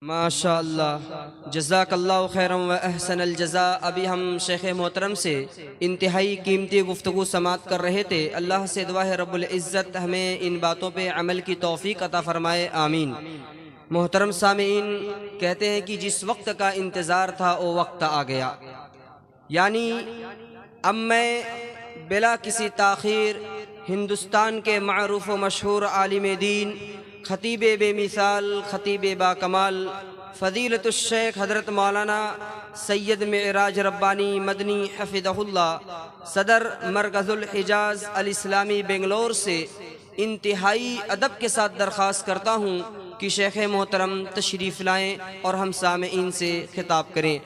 ماشاء اللہ، جزاک اللہ خیرا و احسن الجزاء۔ ابھی ہم شیخ محترم سے انتہائی قیمتی گفتگو سماعت کر رہے تھے۔ اللہ سے دعا ہے رب العزت ہمیں ان باتوں پہ عمل کی توفیق عطا فرمائے، آمین۔ محترم سامعین، کہتے ہیں کہ جس وقت کا انتظار تھا وہ وقت آ گیا، یعنی اب میں بلا کسی تاخیر ہندوستان کے معروف و مشہور عالم دین، خطیب بے مثال، خطیب با کمال، فضیلت الشیخ حضرت مولانا سید معراج ربانی مدنی حفظہ اللہ، صدر مرکز الحجاز الاسلامی بنگلور سے انتہائی ادب کے ساتھ درخواست کرتا ہوں کہ شیخ محترم تشریف لائیں اور ہم سامعین سے خطاب کریں۔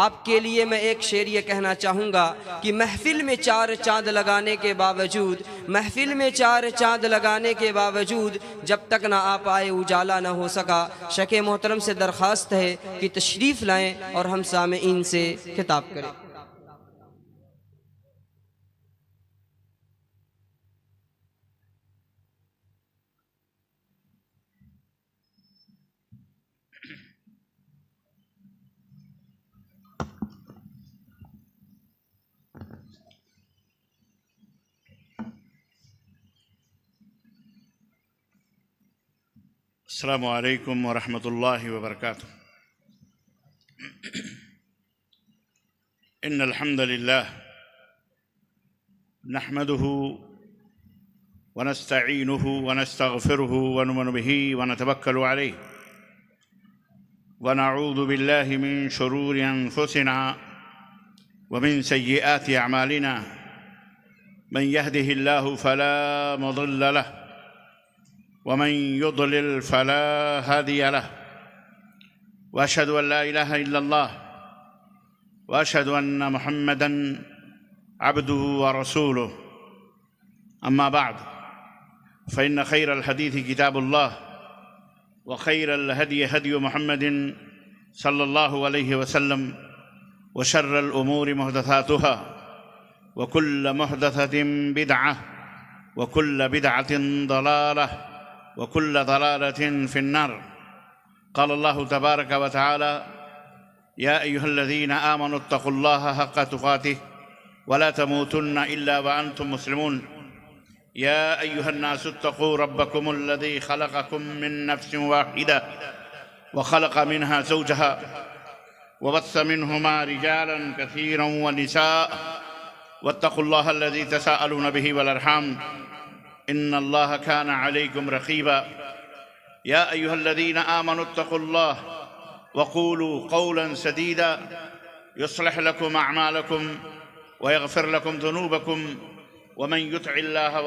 آپ کے لیے میں ایک شعر یہ کہنا چاہوں گا کہ محفل میں چار چاند لگانے کے باوجود، محفل میں چار چاند لگانے کے باوجود جب تک نہ آپ آئے اجالا نہ ہو سکا۔ شیخ محترم سے درخواست ہے کہ تشریف لائیں اور ہم سامعین سے خطاب کریں۔ السلام علیکم ورحمۃ اللہ وبرکاتہ۔ ان الحمد للہ نحمده ونستعینه ونستغفره ونؤمن به ونتوکل علیہ ونعوذ باللہ من شرور انفسنا ومن سیئات اعمالنا من يهده الله فلا مضل له ومن يضلل فلا هادي له وأشهد أن لا إله إلا الله وأشهد أن محمدًا عبده ورسوله أما بعد فإن خير الحديث كتاب الله وخير الهدي هدي محمد صلى الله عليه وسلم وشر الأمور محدثاتها وكل محدثة بدعة وكل بدعة ضلالة وكل ضلالة في النار۔ قال الله تبارك وتعالى: يا أيها الذين آمنوا اتقوا الله حق تقاته ولا تموتن إلا وأنتم مسلمون۔ يا أيها الناس اتقوا ربكم الذي خلقكم من نفس واحدة وخلق منها زوجها وبث منهما رجالا كثيرا ونساء واتقوا الله الذي تساءلون به والأرحام إن الله كان عليكم رقيبا۔ يا أيها الذين آمنوا اتقوا الله وقولوا قولا سديدا يصلح لكم أعمالكم ويغفر لكم ذنوبكم ومن يطع الله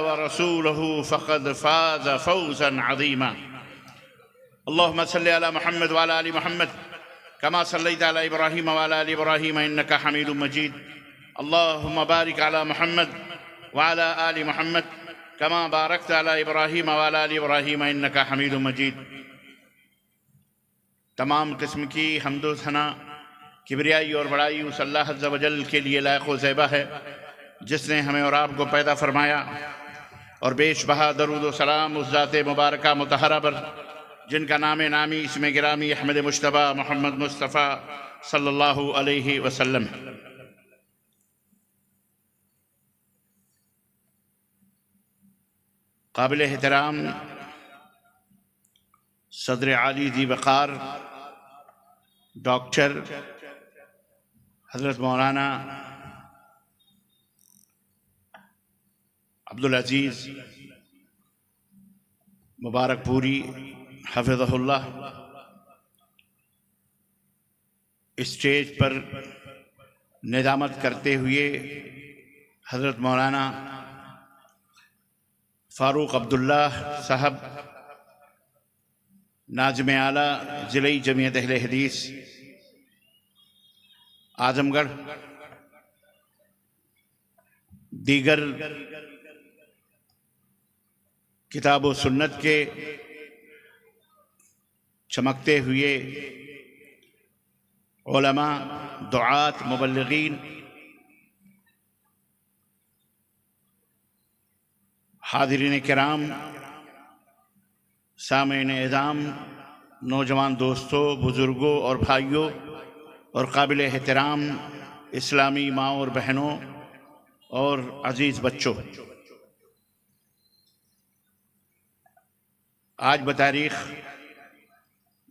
ورسوله فقد فاز فوزا عظيما۔ اللهم صل على محمد وعلى آل محمد كما صليت على إبراهيم وعلى آل إبراهيم إنك حميد مجيد۔ اللهم بارك على محمد وعلى آل محمد كما باركت على إبراهيم وعلى آل إبراهيم إنك حميد مجيد۔ تمام قسم کی حمد و ثنا، کبریائی اور بڑائی اس اللہ عز و جل کے لیے لائق و زیبا ہے جس نے ہمیں اور آپ کو پیدا فرمایا، اور بیش بہا درود و سلام اس ذات مبارکہ مطہرہ پر جن کا نام نامی اسم گرامی احمد مجتبیٰ محمد مصطفیٰ صلی اللہ علیہ وسلم۔ قابل احترام صدر عالی ذی وقار ڈاکٹر حضرت مولانا عبدالعزیز مبارک پوری حفظہ اللہ، اسٹیج پر ندامت کرتے ہوئے حضرت مولانا فاروق عبداللہ صاحب ناظم اعلیٰ ضلعی جمعیت اہل حدیث اعظم گڑھ، دیگر کتاب و سنت کے چمکتے ہوئے علماء، دعات، مبلغین، حاضرین کرام، سامعین اعظام، نوجوان دوستوں، بزرگوں اور بھائیوں اور قابل احترام اسلامی ماں اور بہنوں اور عزیز بچوں، آج بتاریخ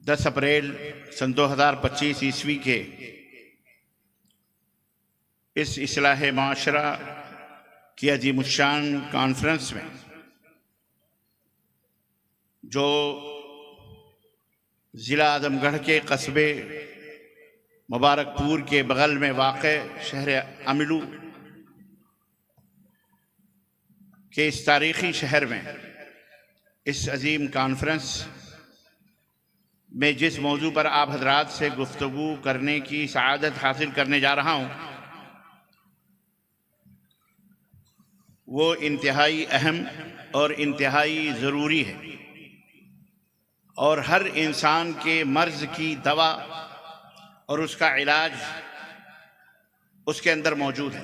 10 اپریل سن 2025 عیسوی کے اس اصلاح معاشرہ کی عظیم الشان کانفرنس میں جو ضلع اعظم گڑھ کے قصبے مبارک پور کے بغل میں واقع شہر املو کے اس تاریخی شہر میں اس عظیم کانفرنس میں جس موضوع پر آپ حضرات سے گفتگو کرنے کی سعادت حاصل کرنے جا رہا ہوں وہ انتہائی اہم اور انتہائی ضروری ہے، اور ہر انسان کے مرض کی دوا اور اس کا علاج اس کے اندر موجود ہے۔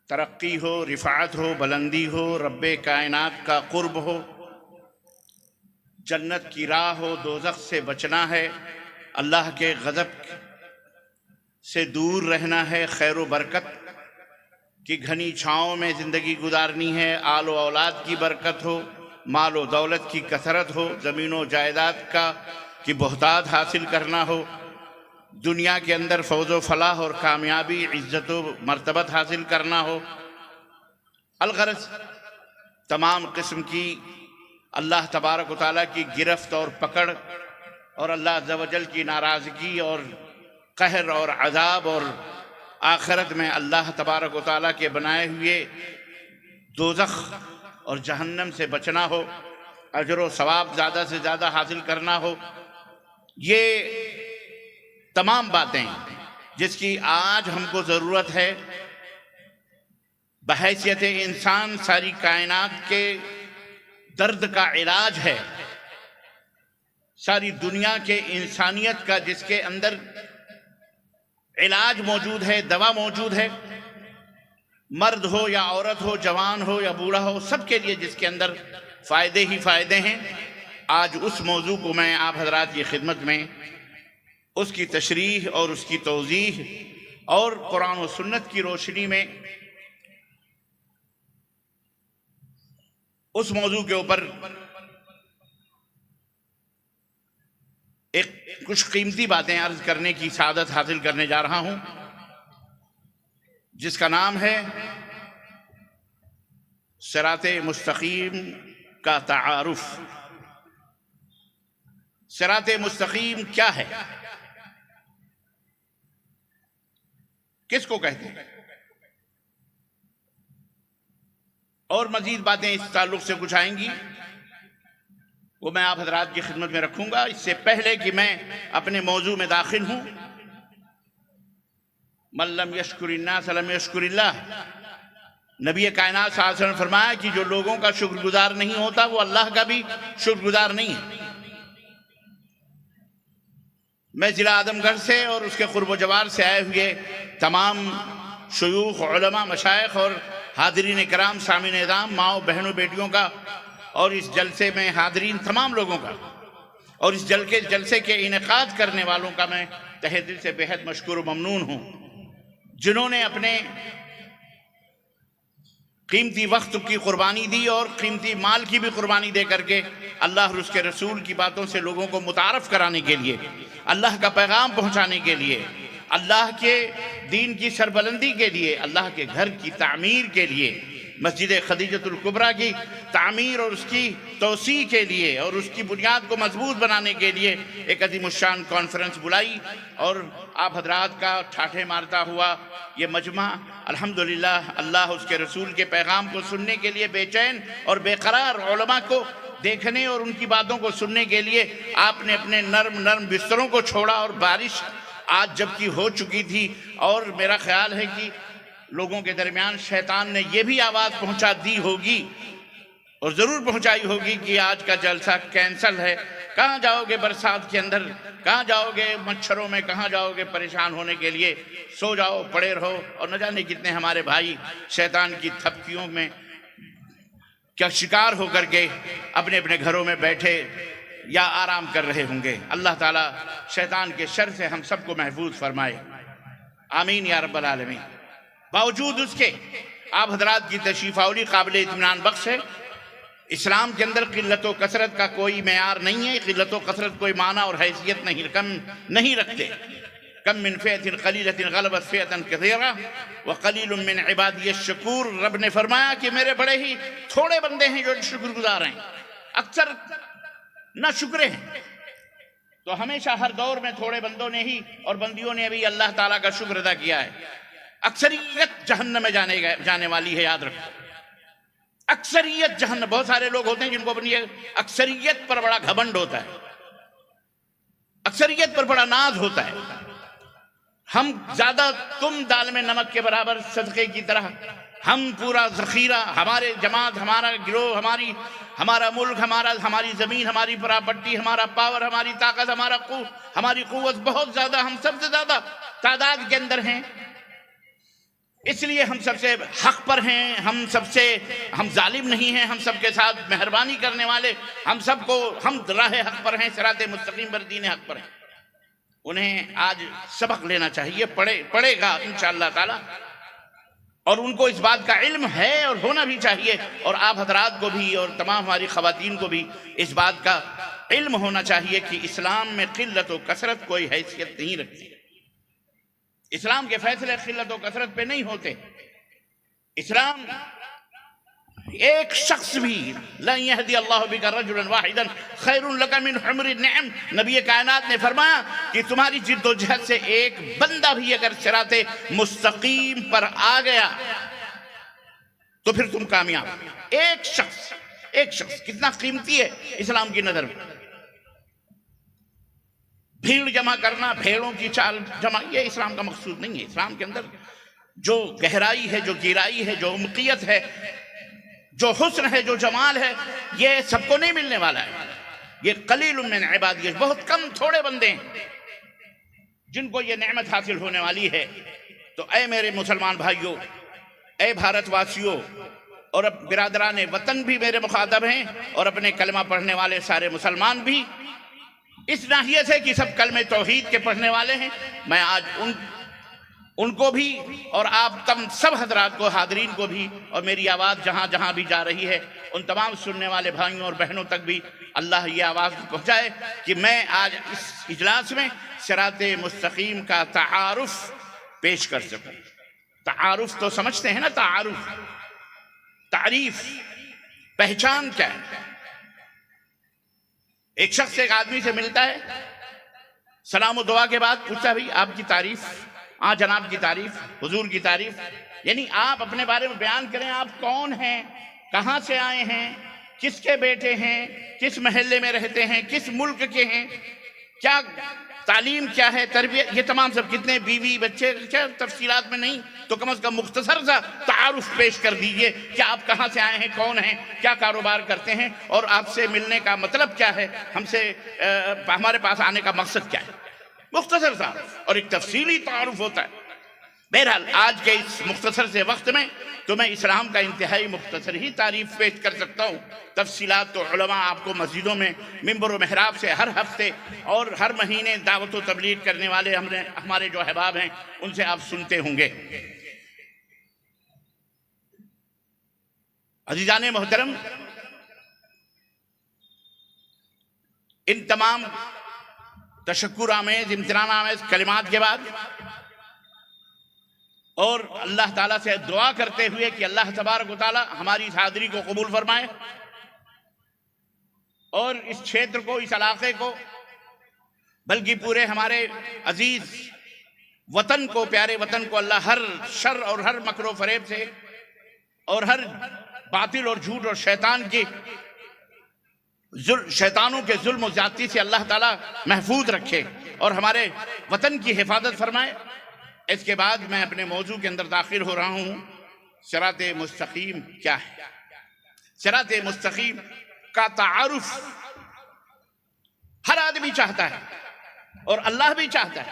ترقی ہو، رفعت ہو، بلندی ہو، رب کائنات کا قرب ہو، جنت کی راہ ہو، دوزخ سے بچنا ہے، اللہ کے غضب سے دور رہنا ہے، خیر و برکت کی گھنی چھاؤں میں زندگی گزارنی ہے، آل و اولاد کی برکت ہو، مال و دولت کی کثرت ہو، زمین و جائیداد کی بہتات حاصل کرنا ہو، دنیا کے اندر فوز و فلاح اور کامیابی، عزت و مرتبت حاصل کرنا ہو، الغرض تمام قسم کی اللہ تبارک و تعالیٰ کی گرفت اور پکڑ اور اللہ عز و جل کی ناراضگی اور قہر اور عذاب اور آخرت میں اللہ تبارک و تعالیٰ کے بنائے ہوئے دوزخ اور جہنم سے بچنا ہو، اجر و ثواب زیادہ سے زیادہ حاصل کرنا ہو، یہ تمام باتیں جس کی آج ہم کو ضرورت ہے بحیثیت انسان ساری کائنات کے درد کا علاج ہے، ساری دنیا کے انسانیت کا جس کے اندر علاج موجود ہے، دوا موجود ہے، مرد ہو یا عورت ہو، جوان ہو یا بوڑھا ہو، سب کے لیے جس کے اندر فائدے ہی فائدے ہیں۔ آج اس موضوع کو میں آپ حضرات کی خدمت میں اس کی تشریح اور اس کی توضیح اور قرآن و سنت کی روشنی میں اس موضوع کے اوپر کچھ قیمتی باتیں عرض کرنے کی سعادت حاصل کرنے جا رہا ہوں، جس کا نام ہے صراط مستقیم کا تعارف۔ صراط مستقیم کیا ہے، کس کو کہتے ہیں، اور مزید باتیں اس تعلق سے کچھ آئیں گی، وہ میں آپ حضرات کی خدمت میں رکھوں گا۔ اس سے پہلے کہ میں اپنے موضوع میں داخل ہوں، من لم یشکر الناس لم یشکر اللہ، نبی کائنات صلی اللہ علیہ وسلم نے فرمایا کہ جو لوگوں کا شکر گزار نہیں ہوتا وہ اللہ کا بھی شکر گزار نہیں ہے۔ میں ضلع اعظم گڑھ سے اور اس کے قرب و جوار سے آئے ہوئے تمام شیوخ، علماء، مشائخ اور حاضرین کرام، سامعین اعظام، ماؤں، بہنوں، بیٹیوں کا اور اس جلسے میں حاضرین تمام لوگوں کا اور اس جلسے کے انعقاد کرنے والوں کا میں تہہ دل سے بے حد مشکور و ممنون ہوں، جنہوں نے اپنے قیمتی وقت کی قربانی دی اور قیمتی مال کی بھی قربانی دے کر کے اللہ اور اس کے رسول کی باتوں سے لوگوں کو متعارف کرانے کے لیے، اللہ کا پیغام پہنچانے کے لیے، اللہ کے دین کی سربلندی کے لیے، اللہ کے گھر کی تعمیر کے لیے، مسجد خدیجۃ الکبریٰ کی تعمیر اور اس کی توسیع کے لیے اور اس کی بنیاد کو مضبوط بنانے کے لیے ایک عظیم الشان کانفرنس بلائی، اور آپ حضرات کا ٹھاٹھے مارتا ہوا یہ مجمع الحمدللہ اللہ اس کے رسول کے پیغام کو سننے کے لیے بے چین اور بے قرار، علماء کو دیکھنے اور ان کی باتوں کو سننے کے لیے آپ نے اپنے نرم بستروں کو چھوڑا، اور بارش آج جبکہ ہو چکی تھی، اور میرا خیال ہے کہ لوگوں کے درمیان شیطان نے یہ بھی آواز پہنچا دی ہوگی اور ضرور پہنچائی ہوگی کہ آج کا جلسہ کینسل ہے، کہاں جاؤ گے برسات کے اندر، کہاں جاؤ گے مچھروں میں، کہاں جاؤ گے پریشان ہونے کے لیے، سو جاؤ، پڑے رہو۔ اور نہ جانے کتنے ہمارے بھائی شیطان کی تھپکیوں میں کیا شکار ہو کر کے اپنے اپنے گھروں میں بیٹھے یا آرام کر رہے ہوں گے۔ اللہ تعالیٰ شیطان کے شر سے ہم سب کو محفوظ فرمائے، آمین یا رب العالمین۔ باوجود اس کے آپ حضرات کی تشریف آوری قابل اطمینان بخش ہے۔ اسلام کے اندر قلت و کثرت کا کوئی معیار نہیں ہے، قلت و کثرت کوئی معنی اور حیثیت نہیں رکھتے۔ کم من فئۃ قلیلۃ غلبت فئۃ کثیرہ وقلیل من عبادی الشکور۔ رب نے فرمایا کہ میرے بڑے ہی تھوڑے بندے ہیں جو شکر گزار ہیں، اکثر نہ شکرے ہیں۔ تو ہمیشہ ہر دور میں تھوڑے بندوں نے ہی اور بندیوں نے بھی اللہ تعالیٰ کا شکر ادا کیا ہے۔ اکثریت جہنم میں جانے والی ہے، یاد رکھو، اکثریت جہنم۔ بہت سارے لوگ ہوتے ہیں جن کو اپنی اکثریت پر بڑا گھمنڈ ہوتا ہے، اکثریت پر بڑا ناز ہوتا ہے۔ ہم زیادہ، تم دال میں نمک کے برابر صدقے کی طرح، ہم پورا ذخیرہ، ہمارے جماعت، ہمارا گروہ، ہمارا ملک، ہماری زمین، ہماری پراپرٹی، ہمارا پاور، ہماری طاقت، ہماری قوت بہت زیادہ، ہم سب سے زیادہ تعداد کے اندر ہیں۔ اس لیے ہم سب سے حق پر ہیں، ہم ظالم نہیں ہیں، ہم سب کے ساتھ مہربانی کرنے والے، ہم راہ حق پر ہیں، صراط مستقیم پر، دین حق پر ہیں۔ انہیں آج سبق لینا چاہیے، پڑے گا انشاءاللہ تعالی، اور ان کو اس بات کا علم ہے اور ہونا بھی چاہیے، اور آپ حضرات کو بھی اور تمام ہماری خواتین کو بھی اس بات کا علم ہونا چاہیے کہ اسلام میں قلت و کثرت کوئی حیثیت نہیں رکھتی۔ اسلام کے فیصلے قلت و کثرت پہ نہیں ہوتے۔ اسلام ایک شخص بھی، لَن يَهْدِيَ اللَّهُ بِكَ رَجُلًا وَاحِدًا خَيْرٌ لَكَ مِنْ حُمْرِ النِّعَمِ۔ نبی کائنات نے فرمایا کہ تمہاری جد و جہد سے ایک بندہ بھی اگر صراط مستقیم پر آ گیا تو پھر تم کامیاب۔ ایک شخص کتنا قیمتی ہے اسلام کی نظر میں۔ بھیڑ جمع کرنا، بھیڑوں کی چال جمع، یہ اسلام کا مقصود نہیں ہے۔ اسلام کے اندر جو گہرائی ہے، جو گہرائی ہے، جو عمقیت ہے، جو حسن ہے، جو جمال ہے، یہ سب کو نہیں ملنے والا ہے۔ یہ قلیل من عبادی، بہت کم تھوڑے بندے ہیں جن کو یہ نعمت حاصل ہونے والی ہے۔ تو اے میرے مسلمان بھائیوں، اے بھارت واسیوں، اور اب برادران وطن بھی میرے مخاطب ہیں، اور اپنے کلمہ پڑھنے والے سارے مسلمان بھی، اس ناحیے سے کہ سب کلمہ توحید کے پڑھنے والے ہیں، میں آج ان کو بھی اور آپ سب حضرات کو، حاضرین کو بھی، اور میری آواز جہاں جہاں بھی جا رہی ہے ان تمام سننے والے بھائیوں اور بہنوں تک بھی اللہ یہ آواز پہنچائے کہ میں آج اس اجلاس میں صراط مستقیم کا تعارف پیش کر سکوں۔ تعارف تو سمجھتے ہیں نا، تعارف، تعریف، پہچان کیا ہے؟ ایک شخص ایک آدمی سے ملتا ہے، سلام و دعا کے بعد پوچھتا ہے بھئی آپ کی تعریف، جناب کی تعریف، حضور کی تعریف، یعنی آپ اپنے بارے میں بیان کریں، آپ کون ہیں، کہاں سے آئے ہیں، کس کے بیٹے ہیں، کس محلے میں رہتے ہیں، کس ملک کے ہیں، کیا تعلیم کیا ہے، تربیت، یہ تمام سب، کتنے بیوی بچے، تفصیلات میں نہیں تو کم از کم مختصر سا تعارف پیش کر دیجئے کہ آپ کہاں سے آئے ہیں، کون ہیں، کیا کاروبار کرتے ہیں، اور آپ سے ملنے کا مطلب کیا ہے، ہمارے پاس آنے کا مقصد کیا ہے۔ مختصر تعارف، اور ایک تفصیلی تعارف ہوتا ہے۔ بہرحال آج کے اس مختصر سے وقت میں تو میں اسلام کا انتہائی مختصر ہی تعریف پیش کر سکتا ہوں۔ تفصیلات تو علماء آپ کو مسجدوں میں منبر و محراب سے ہر ہفتے اور ہر مہینے دعوت و تبلیغ کرنے والے ہمارے جو احباب ہیں ان سے آپ سنتے ہوں گے۔ عزیزان محترم، ان تمام تشکر آمیز، امتنان آمیز کلمات کے بعد، اور اللہ تعالیٰ سے دعا کرتے ہوئے کہ اللہ تبارک و تعالیٰ ہماری اس حاضری کو قبول فرمائے، اور اس چھیتر کو، اس علاقے کو، بلکہ پورے ہمارے عزیز وطن کو، پیارے وطن کو اللہ ہر شر اور ہر مکر و فریب سے اور ہر باطل اور جھوٹ اور شیطانوں کے ظلم و زیادتی سے اللہ تعالیٰ محفوظ رکھے اور ہمارے وطن کی حفاظت فرمائے۔ اس کے بعد میں اپنے موضوع کے اندر داخل ہو رہا ہوں۔ صراط مستقیم کیا ہے؟ صراط مستقیم کا تعارف ہر آدمی چاہتا ہے، اور اللہ بھی چاہتا ہے۔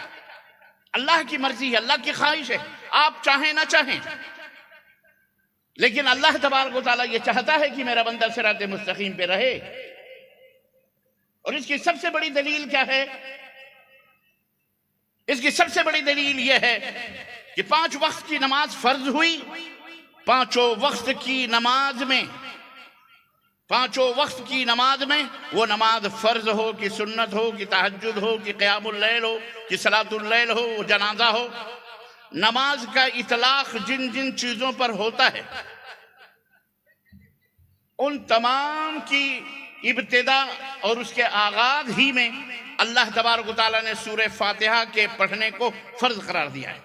اللہ کی مرضی ہے، اللہ کی خواہش ہے، آپ چاہیں نہ چاہیں، لیکن اللہ تبارک و تعالیٰ یہ چاہتا ہے کہ میرا بندہ صراط مستقیم پہ رہے. اور اس کی سب سے بڑی دلیل کیا ہے؟ اس کی سب سے بڑی دلیل یہ ہے کہ 5 وقت کی نماز فرض ہوئی. 5 وقت کی نماز میں 5 وقت کی نماز میں وہ نماز فرض ہو کہ سنت ہو کہ تہجد ہو کہ قیام اللیل ہو کہ صلاۃ اللیل ہو وہ جنازہ ہو، نماز کا اطلاق جن جن چیزوں پر ہوتا ہے ان تمام کی ابتدا اور اس کے آغاز ہی میں اللہ تبارک و تعالیٰ نے سورہ فاتحہ کے پڑھنے کو فرض قرار دیا ہے.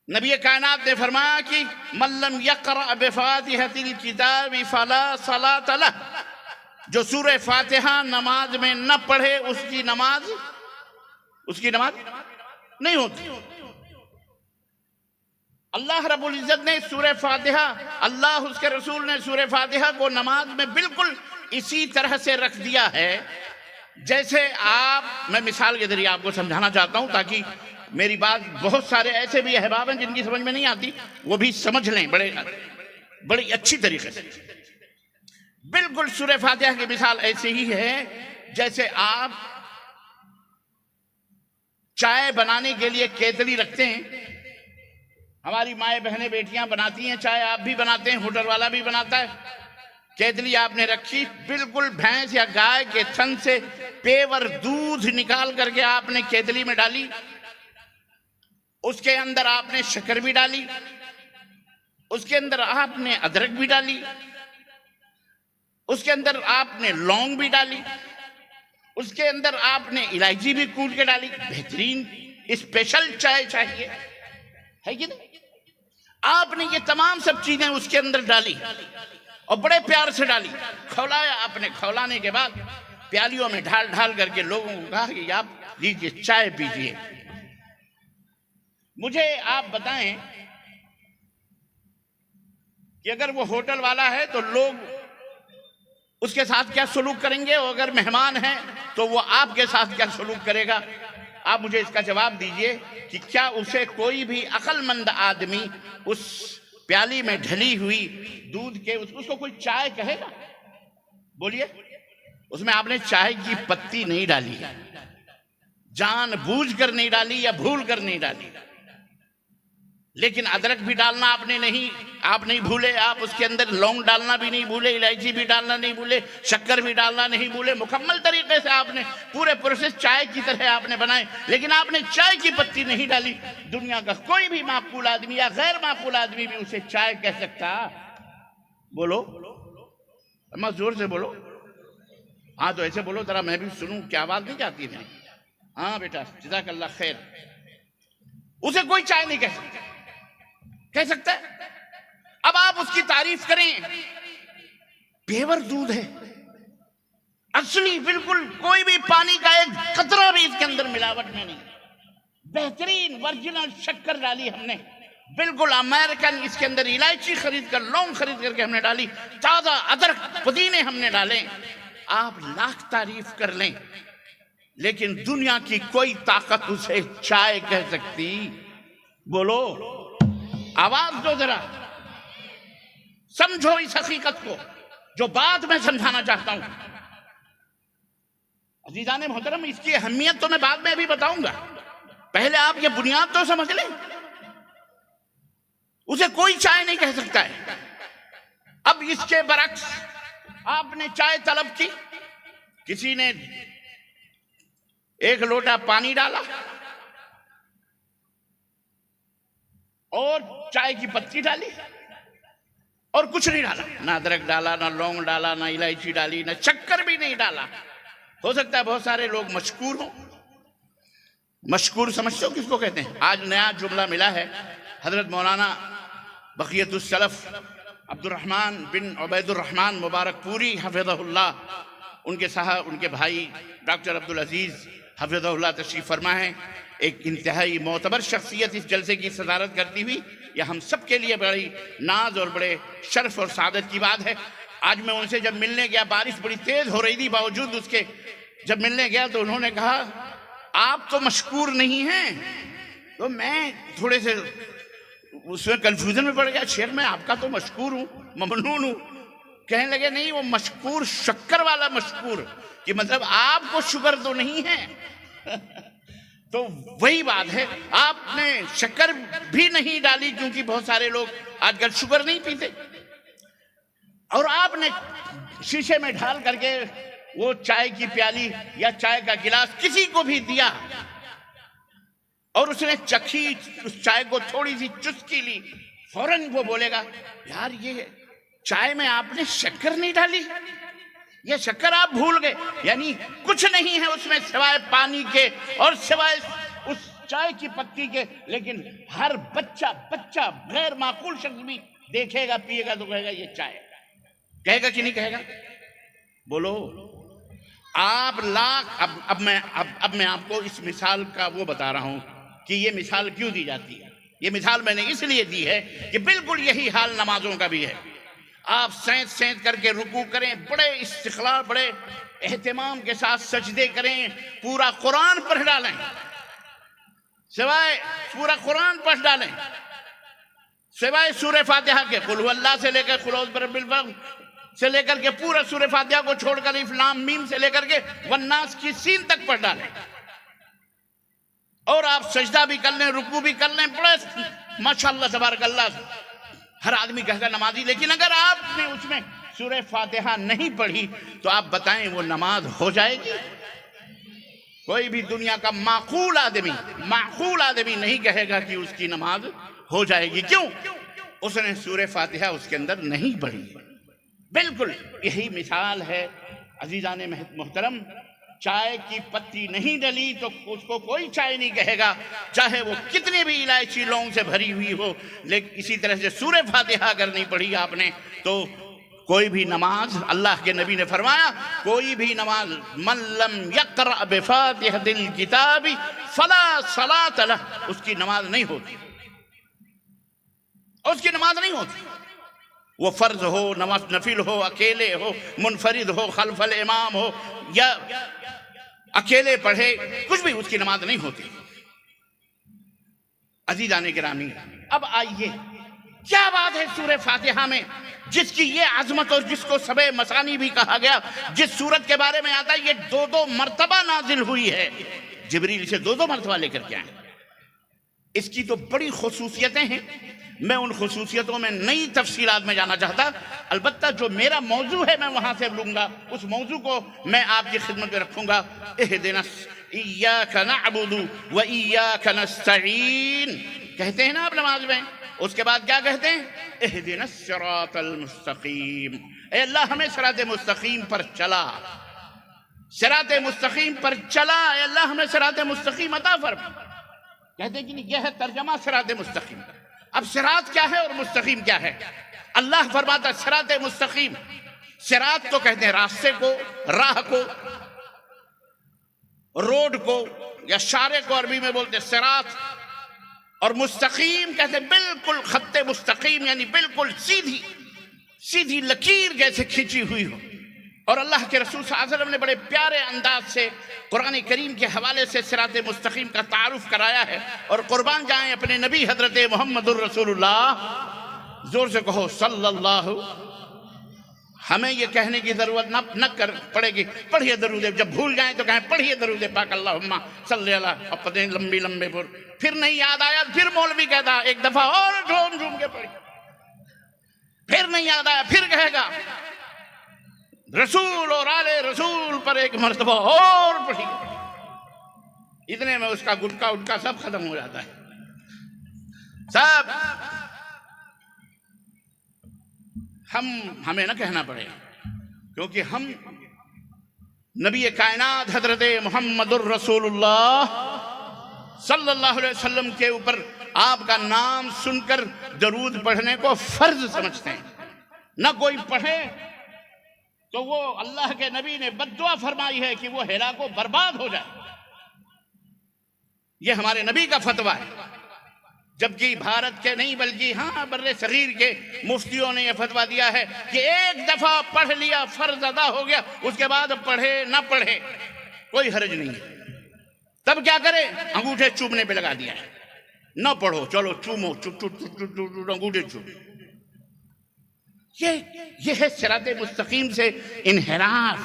نبی کائنات نے فرمایا کہ من لم یقرأ بفاتحۃ الکتاب فلا صلاۃ لہ، جو سورہ فاتحہ نماز میں نہ پڑھے اس کی نماز نہیں ہوتی. اللہ رب العزت نے سورہ فاتحہ، اللہ اس کے رسول نے سورہ فاتحہ کو نماز میں بالکل اسی طرح سے رکھ دیا ہے جیسے میں مثال کے ذریعے آپ کو سمجھانا چاہتا ہوں تاکہ میری بات بہت سارے ایسے بھی احباب ہیں جن کی سمجھ میں نہیں آتی، وہ بھی سمجھ لیں بڑی اچھی طریقے سے. بالکل سورہ فاتحہ کی مثال ایسے ہی ہے جیسے آپ چائے بنانے کے لیے کیتلی رکھتے ہیں. ہماری مائیں بہنیں بیٹیاں بناتی ہیں چائے، آپ بھی بناتے ہیں، ہوٹل والا بھی بناتا ہے. کیتلی آپ نے رکھی، بالکل بھینس یا گائے کے تھن سے پیور دودھ نکال کر کے آپ نے کیتلی میں ڈالی. اس کے اندر آپ نے شکر بھی ڈالی، اس کے اندر آپ نے ادرک بھی ڈالی، اس کے اندر آپ نے لونگ بھی ڈالی، اس کے اندر آپ نے الائچی بھی کوٹ کے ڈالی. بہترین اسپیشل چائے چاہیے ہے کہ نہیں؟ آپ نے یہ تمام سب چیزیں اس کے اندر ڈالی اور بڑے پیار سے ڈالی، کھولایا. آپ نے کھولانے کے بعد پیالیوں میں ڈھال کر کے لوگوں کو کہا کہ آپ لیجیے چائے پیجیے. مجھے آپ بتائیں کہ اگر وہ ہوٹل والا ہے تو لوگ اس کے ساتھ کیا سلوک کریں گے، اور اگر مہمان ہیں تو وہ آپ کے ساتھ کیا سلوک کرے گا؟ آپ مجھے اس کا جواب دیجئے کہ کیا اسے کوئی بھی عقل مند آدمی اس پیالی میں ڈھلی ہوئی دودھ کے اس کو کوئی چائے کہے گا؟ بولیے. اس میں آپ نے چائے کی پتی نہیں ڈالی، جان بوجھ کر نہیں ڈالی یا بھول کر نہیں ڈالی. لیکن ادرک بھی ڈالنا آپ نہیں بھولے، آپ اس کے اندر لونگ ڈالنا بھی نہیں بھولے، الائچی بھی ڈالنا نہیں بھولے، شکر بھی ڈالنا نہیں بھولے. مکمل طریقے سے آپ نے پورے پروسیس چائے کی طرح آپ نے بنائے، لیکن آپ نے چائے کی پتی نہیں ڈالی. دنیا کا کوئی بھی معقول آدمی یا غیر معقول آدمی بھی اسے چائے کہہ سکتا؟ بولو، اما زور سے بولو. ہاں تو ایسے بولو ذرا میں بھی سنوں، کیا آواز نہیں جاتی ہے؟ ہاں بیٹا جزاک اللہ خیر. اسے کوئی چائے نہیں کہہ سکتا ہے. اب آپ اس کی تعریف کریں، پیور دودھ ہے، اصلی، بالکل کوئی بھی پانی کا ایک قطرہ بھی اس کے اندر ملاوٹ میں نہیں، بہترین ورجنل شکر ڈالی ہم نے، بالکل امریکن. اس کے اندر الائچی خرید کر، لونگ خرید کر کے ہم نے ڈالی، تازہ ادرک پودینے ہم نے ڈالے. آپ لاکھ تعریف کر لیں لیکن دنیا کی کوئی طاقت اسے چائے کہہ سکتی؟ بولو، آواز دو ذرا، سمجھو اس حقیقت کو جو بات میں سمجھانا چاہتا ہوں. عزیزان محترم، اس کی اہمیت تو میں بعد میں ابھی بتاؤں گا، پہلے آپ یہ بنیاد تو سمجھ لیں. اسے کوئی چائے نہیں کہہ سکتا ہے. اب اس کے برعکس آپ نے چائے طلب کی، کسی نے 1 لوٹا پانی ڈالا اور چائے کی پتی ڈالی اور کچھ نہیں ڈالا، نہ ادرک ڈالا، نہ لونگ ڈالا، نہ الائچی ڈالی، نہ شکر بھی نہیں ڈالا. ہو سکتا ہے بہت سارے لوگ مشکور ہوں. مشکور سمجھتے ہو کس کو کہتے ہیں؟ آج نیا جملہ ملا ہے، حضرت مولانا بقیت السلف عبد الرحمن بن عبید الرحمن مبارک پوری حفظہ اللہ، ان کے بھائی ڈاکٹر عبدالعزیز حفظہ اللہ تشریف فرما ہے. ایک انتہائی معتبر شخصیت اس جلسے کی صدارت کرتی ہوئی، یہ ہم سب کے لیے بڑی ناز اور بڑے شرف اور سعادت کی بات ہے. آج میں ان سے جب ملنے گیا، بارش بڑی تیز ہو رہی تھی، باوجود اس کے جب ملنے گیا تو انہوں نے کہا آپ تو مشکور نہیں ہیں. تو میں تھوڑے سے اس میں کنفیوژن میں پڑ گیا، شیخ میں آپ کا تو مشکور ہوں، ممنون ہوں. کہنے لگے نہیں، وہ مشکور شکر والا مشکور، کہ مطلب آپ کو شکر تو نہیں ہے. تو وہی بات ہے، آپ نے شکر بھی نہیں ڈالی، کیونکہ بہت سارے لوگ آج کل شکر نہیں پیتے، اور آپ نے شیشے میں ڈھال کر کے وہ چائے کی پیالی یا چائے کا گلاس کسی کو بھی دیا، اور اس نے چکھی، اس چائے کو تھوڑی سی چسکی لی، فوراً وہ بولے گا یار یہ چائے میں آپ نے شکر نہیں ڈالی، یہ شکر آپ بھول گئے. یعنی کچھ نہیں ہے اس میں سوائے پانی کے اور سوائے اس چائے کی پتی کے. لیکن ہر بچہ غیر معقول شخص بھی دیکھے گا، پیے گا تو کہے گا یہ چائے. کہے گا کہ نہیں کہے گا؟ بولو. آپ لاکھ اب میں آپ کو اس مثال کا وہ بتا رہا ہوں کہ یہ مثال کیوں دی جاتی ہے. یہ مثال میں نے اس لیے دی ہے کہ بالکل یہی حال نمازوں کا بھی ہے. آپ سینت کر کے رکوع کریں، بڑے استقلال، بڑے اہتمام کے ساتھ سجدے کریں، پورا قرآن پڑھ ڈالیں، سوائے پورا قرآن پڑھ ڈالیں، سوائے سورہ فاتحہ کے، قل هو اللہ سے لے کر قل اعوذ برب الفلق سے لے کر کے پورا سورہ فاتحہ کو چھوڑ کر الف لام میم سے لے کر کے والناس کی سین تک پڑھ ڈالیں، اور آپ سجدہ بھی کر لیں، رکوع بھی کر لیں، بڑے ماشاءاللہ تبارک اللہ ہر آدمی کہے گا نمازی. لیکن اگر آپ نے اس میں سورہ فاتحہ نہیں پڑھی تو آپ بتائیں وہ نماز ہو جائے گی؟ کوئی بھی دنیا کا معقول آدمی نہیں کہے گا کہ اس کی نماز ہو جائے گی. کیوں؟ اس نے سورہ فاتحہ اس کے اندر نہیں پڑھی. بالکل یہی مثال ہے عزیزان محترم. چائے کی پتی نہیں ڈلی تو اس کو کوئی چائے نہیں کہے گا، چاہے وہ کتنی بھی الائچی لونگ سے بھری ہوئی ہو. لیکن اسی طرح سے سورہ فاتحہ اگر نہیں پڑھی آپ نے تو کوئی بھی نماز، اللہ کے نبی نے فرمایا کوئی بھی نماز من لم یقرأ بفاتحۃ الکتاب فلا صلاۃ لہ، اس کی نماز نہیں ہوتی، اس کی نماز نہیں ہوتی. وہ فرض ہو، نفل ہو، اکیلے ہو، منفرد ہو، خلف الامام ہو، یا اکیلے پڑھے، کچھ بھی اس کی نماز نہیں ہوتی. عزیزان گرامی، اب آئیے کیا بات ہے سورہ فاتحہ میں جس کی یہ عظمت اور جس کو سبع مثانی بھی کہا گیا، جس سورت کے بارے میں آتا ہے یہ 2 مرتبہ نازل ہوئی ہے، جبریل سے 2 مرتبہ لے کر کے آئے. اس کی تو بڑی خصوصیتیں ہیں، میں ان خصوصیتوں میں نئی تفصیلات میں جانا چاہتا. البتہ جو میرا موضوع ہے میں وہاں سے لوں گا، اس موضوع کو میں آپ کی خدمت میں رکھوں گا. اہدنا ایاک نعبد و ایاک نستعین کہتے ہیں نا آپ نماز میں. اس کے بعد کیا کہتے ہیں؟ اہدنا الصراط المستقیم، اے اللہ ہمیں صراط مستقیم پر چلا، صراط مستقیم پر چلا، اے اللہ ہمیں صراط مستقیم عطا فرما. کہتے ہیں کہ یہ ہے ترجمہ صراط مستقیم. اب صراط کیا ہے اور مستقیم کیا ہے؟ اللہ فرماتا صراط مستقیم، صراط تو کہتے ہیں راستے کو، راہ کو، روڈ کو یا شارع کو عربی میں بولتے صراط، اور مستقیم کہتے ہیں بالکل خط مستقیم، یعنی بالکل سیدھی لکیر جیسے کھینچی ہوئی ہو. اور اللہ کے رسول صلی اللہ علیہ وسلم نے بڑے پیارے انداز سے قرآن کریم کے حوالے سے صراط مستقیم کا تعارف کرایا ہے. اور قربان جائیں اپنے نبی حضرت محمد الرسول اللہ، زور سے کہو صلی اللہ. ہمیں یہ کہنے کی ضرورت نہ پڑے گی پڑھیے درود، جب بھول جائیں تو کہیں پڑھیے درود پاک اللہم صلی اللہ، اور پتہ لمبے پر پھر نہیں یاد آیا، پھر مولوی کہتا ایک دفعہ اور جھوم کے پڑھی، پھر نہیں یاد آیا پھر کہے گا رسول اور آل رسول پر ایک مرتبہ اور پڑھی. اتنے میں اس کا گٹکا اٹکا سب ختم ہو جاتا ہے. سب ہمیں نہ کہنا پڑے، کیونکہ ہم نبی کائنات حضرت محمد الرسول اللہ صلی اللہ علیہ وسلم کے اوپر آپ کا نام سن کر درود پڑھنے کو فرض سمجھتے ہیں. نہ کوئی پڑھے تو وہ اللہ کے نبی نے بد دعا فرمائی ہے کہ وہ ہلاک و برباد ہو جائے. یہ ہمارے نبی کا فتویٰ ہے، جبکہ بھارت کے نہیں بلکہ بر صغیر کے مفتیوں نے یہ فتویٰ دیا ہے کہ ایک دفعہ پڑھ لیا فرض ادا ہو گیا، اس کے بعد پڑھے نہ پڑھے کوئی حرج نہیں ہے. تب کیا کرے؟ انگوٹھے چوبنے پہ لگا دیا ہے. نہ پڑھو، چلو چومو، چپ چپ چپ چپ چپ انگوٹھے چوم. یہ ہے صراط مستقیم سے انحراف.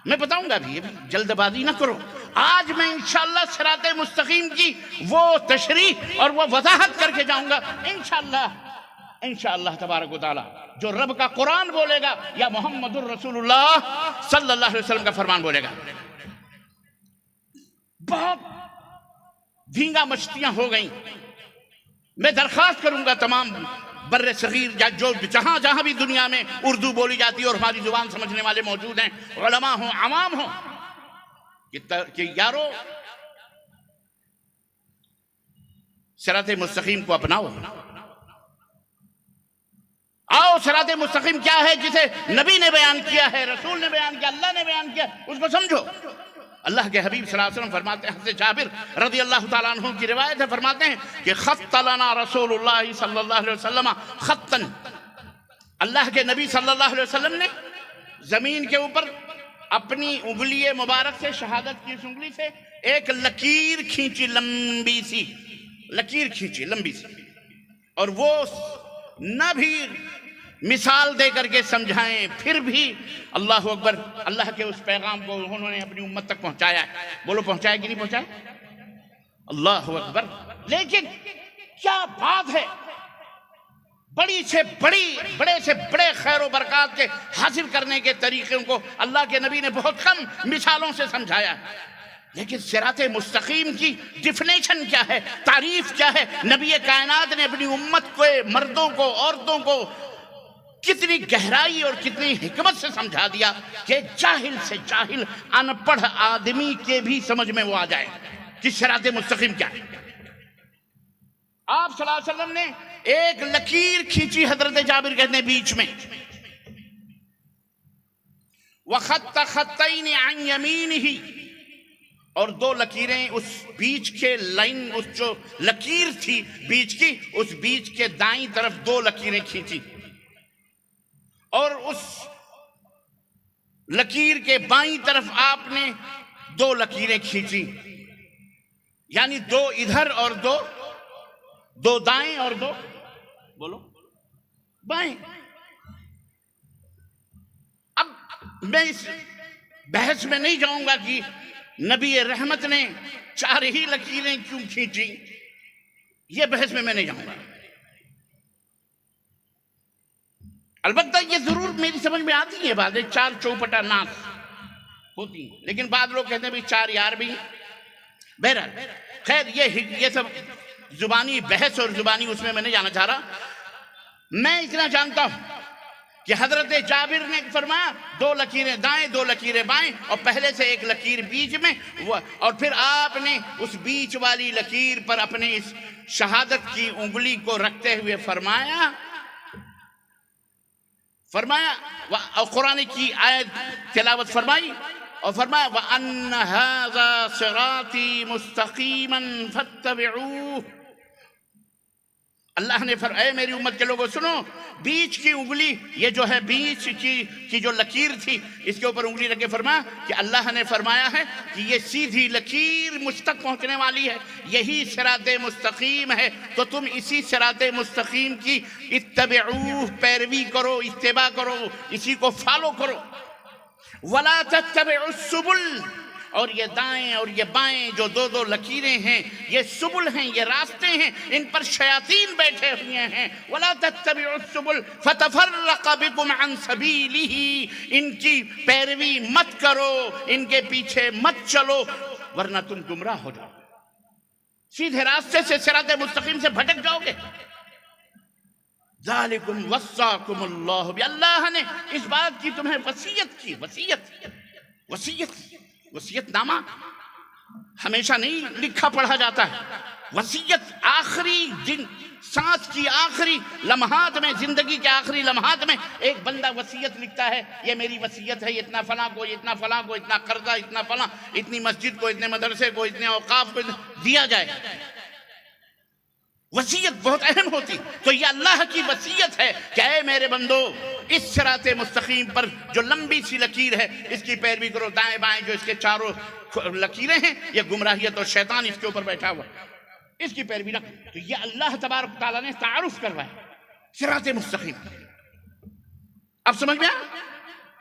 میں بتاؤں گا بھی، جلد بازی نہ کرو. آج میں انشاءاللہ صراط مستقیم کی وہ تشریح اور وہ وضاحت کر کے جاؤں گا انشاءاللہ تبارک و تعالی. جو رب کا قرآن بولے گا یا محمد الرسول اللہ صلی اللہ علیہ وسلم کا فرمان بولے گا. بہت دھینگا مشتیاں ہو گئیں. میں درخواست کروں گا تمام بر صغیر جو جہاں جہاں بھی دنیا میں اردو بولی جاتی ہے اور ہماری زبان سمجھنے والے موجود ہیں، علماء ہوں، عوام ہوں، کہ یارو صراط مستقیم کو اپناؤ. آؤ، صراط مستقیم کیا ہے جسے نبی نے بیان کیا ہے، رسول نے بیان کیا، اللہ نے بیان کیا، اس کو سمجھو. اللہ کے حبیب صلی اللہ علیہ وسلم فرماتے ہیں، حضرت جابر رضی اللہ تعالیٰ عنہ کی روایت ہے، فرماتے ہیں کہ خط لنا رسول اللہ صلی اللہ علیہ وسلم خطاً. اللہ کے نبی صلی اللہ علیہ وسلم نے زمین کے اوپر اپنی انگلی مبارک سے، شہادت کی اس انگلی سے ایک لکیر کھینچی، لمبی سی لکیر کھینچی، لمبی سی. اور وہ نہ بھی مثال دے کر کے سمجھائیں، پھر بھی اللہ اکبر، اللہ کے اس پیغام کو انہوں نے اپنی امت تک پہنچایا ہے. بولو پہنچایا کہ نہیں پہنچایا؟ اللہ اکبر. لیکن کیا بات ہے، بڑے سے بڑے خیر و برکات کے حاصل کرنے کے طریقوں کو اللہ کے نبی نے بہت کم مثالوں سے سمجھایا ہے. لیکن صراط مستقیم کی ڈیفینیشن کیا ہے، تعریف کیا ہے؟ نبی کائنات نے اپنی امت کو، مردوں کو، عورتوں کو کتنی گہرائی اور کتنی حکمت سے سمجھا دیا کہ جاہل سے جاہل ان پڑھ آدمی کے بھی سمجھ میں وہ آ جائے کہ صراط مستقیم کیا ہے. آپ صلی اللہ علیہ وسلم نے ایک لکیر کھینچی، حضرت جابر کہتے ہیں، بیچ میں. وَخَطَّ خَطَّيْنِ عَنْ يَمِينِهِ، اور دو لکیریں اس بیچ کے لائن، اس جو لکیر تھی بیچ کی، اس بیچ کے دائیں طرف دو لکیریں کھینچی، اور اس لکیر کے بائیں طرف آپ نے دو لکیریں کھینچی. یعنی دو ادھر اور دو دائیں اور دو، بولو، بائیں. اب میں اس بحث میں نہیں جاؤں گا کہ نبی رحمت نے چار ہی لکیریں کیوں کھینچی، یہ بحث میں نہیں جاؤں گا. البتہ یہ ضرور میری سمجھ میں آتی ہے باتیں، چار چوپٹا ناک ہوتی ہیں، لیکن بعض لوگ کہتے ہیں بھی چار یار بھی ہیں. بہرحال خیر، یہ سب زبانی بحث اور زبانی اس میں نہیں جانا چاہ رہا. میں اتنا جانتا ہوں کہ حضرت جابر نے فرمایا دو لکیریں دائیں، دو لکیریں بائیں، اور پہلے سے ایک لکیر بیچ میں، اور پھر آپ نے اس بیچ والی لکیر پر اپنے اس شہادت کی انگلی کو رکھتے ہوئے فرمایا، اور قرآن کی آیت تلاوت فرمائی اور فرمایا وَأَنَّ هَذَا صِرَاطِي مُسْتَقِيمًا فَاتَّبِعُوهُ. اللہ نے اے میری امت کے لوگوں سنو، بیچ کی انگلی، یہ جو ہے بیچ کی جو لکیر تھی، اس کے اوپر انگلی رکھ کے فرمایا کہ اللہ نے فرمایا ہے کہ یہ سیدھی لکیر مجھ تک پہنچنے والی ہے، یہی صراط مستقیم ہے، تو تم اسی صراط مستقیم کی اتبعوہ، پیروی کرو، اتباع کرو، اسی کو فالو کرو. وَلَا تَتَّبِعُوا السُّبُلَ، اور یہ دائیں اور یہ بائیں جو دو لکیریں ہیں، یہ سبل ہیں، یہ راستے ہیں، ان پر شیاطین بیٹھے ہوئے ہیں. وَلَا تَتَّبِعُوا السُّبُلَ فَتَفَرَّقَ بِكُمْ عَنْ سَبِيلِهِ، ان کی پیروی مت کرو، ان کے پیچھے مت چلو، ورنہ تم گمراہ ہو جاؤ، سیدھے راستے سے، صراط مستقیم سے بھٹک جاؤ گے. ذَلِكُمْ وَصَّاكُمُ اللَّهُ بِهِ، اللہ نے اس بات کی تمہیں وصیت کی. وصیت نامہ ہمیشہ نہیں لکھا پڑھا جاتا ہے. وصیت آخری دن، سانس کی آخری لمحات میں، زندگی کے آخری لمحات میں ایک بندہ وصیت لکھتا ہے، یہ میری وصیت ہے، اتنا فلاں کو، اتنا فلاں کو، اتنا قرضہ، اتنا فلاں، اتنی مسجد کو، اتنے مدرسے کو، اتنے اوقاف کو دیا جائے. وصیت بہت اہم ہوتی. تو یہ اللہ کی وصیت ہے کہ اے میرے بندو، اس صراط مستقیم پر جو لمبی سی لکیر ہے اس کی پیروی کرو. دائیں بائیں جو اس کے چاروں لکیریں ہیں، یہ گمراہیت اور شیطان اس کے اوپر بیٹھا ہوا. اس کی پیروی نہ کرو۔ تو یہ اللہ تبارک تعالیٰ نے تعارف کروایا صراط مستقیم۔ اب سمجھ میں آیا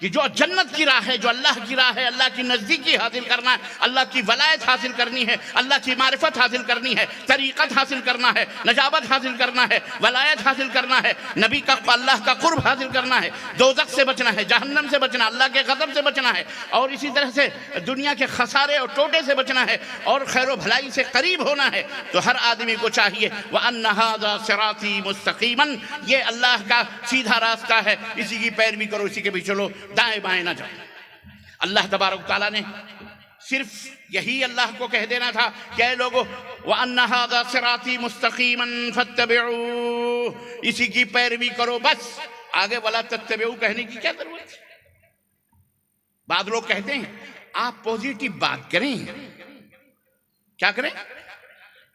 کہ جو جنت کی راہ ہے، جو اللہ کی راہ ہے، اللہ کی نزدیکی حاصل کرنا ہے، اللہ کی ولایت حاصل کرنی ہے، اللہ کی معرفت حاصل کرنی ہے، طریقت حاصل کرنا ہے، نجابت حاصل کرنا ہے، ولایت حاصل کرنا ہے، نبی کا اللہ کا قرب حاصل کرنا ہے، دوزخ سے بچنا ہے، جہنم سے بچنا ہے، اللہ کے غضب سے بچنا ہے، اور اسی طرح سے دنیا کے خسارے اور ٹوٹے سے بچنا ہے، اور خیر و بھلائی سے قریب ہونا ہے، تو ہر آدمی کو چاہیے وَأَنَّ هَذَا صِرَاطِي مُسْتَقِيمًا، یہ اللہ کا سیدھا راستہ ہے، اسی کی پیروی کرو، اسی کے پیچھے چلو، دائیں بائیں نہ جاؤ۔ اللہ تبارک تعالیٰ نے صرف یہی اللہ کو کہہ دینا تھا کہ اے لوگو وَأَنَّ هَذَا صِرَاطِي مُسْتَقِيمًا فَاتَّبِعُوهُ، اسی کی پیروی کرو، بس آگے وَلَا تَتَّبِعُوا کہنے کی کیا ضرورت ہے؟ بعض لوگ کہتے ہیں آپ پوزیٹیو بات کریں، کیا کریں؟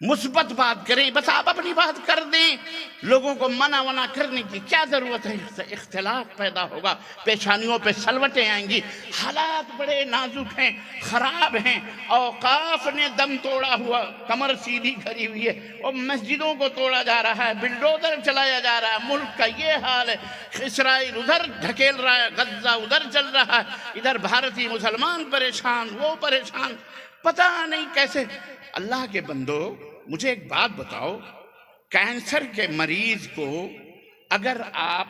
مثبت بات کریں، بس آپ اپنی بات کر دیں، لوگوں کو منع کرنے کی کیا ضرورت ہے؟ اس سے اختلاف پیدا ہوگا، پیشانیوں پہ سلوٹیں آئیں گی، حالات بڑے نازک ہیں، خراب ہیں، اوقاف نے دم توڑا ہوا، کمر سیدھی کھڑی ہوئی ہے، اور مسجدوں کو توڑا جا رہا ہے، بلڈوزر چلایا جا رہا ہے، ملک کا یہ حال ہے، اسرائیل ادھر دھکیل رہا ہے، غزہ ادھر چل رہا ہے، ادھر بھارتی مسلمان پریشان، وہ پریشان، پتہ نہیں کیسے۔ اللہ کے بندو مجھے ایک بات بتاؤ، کینسر کے مریض کو اگر آپ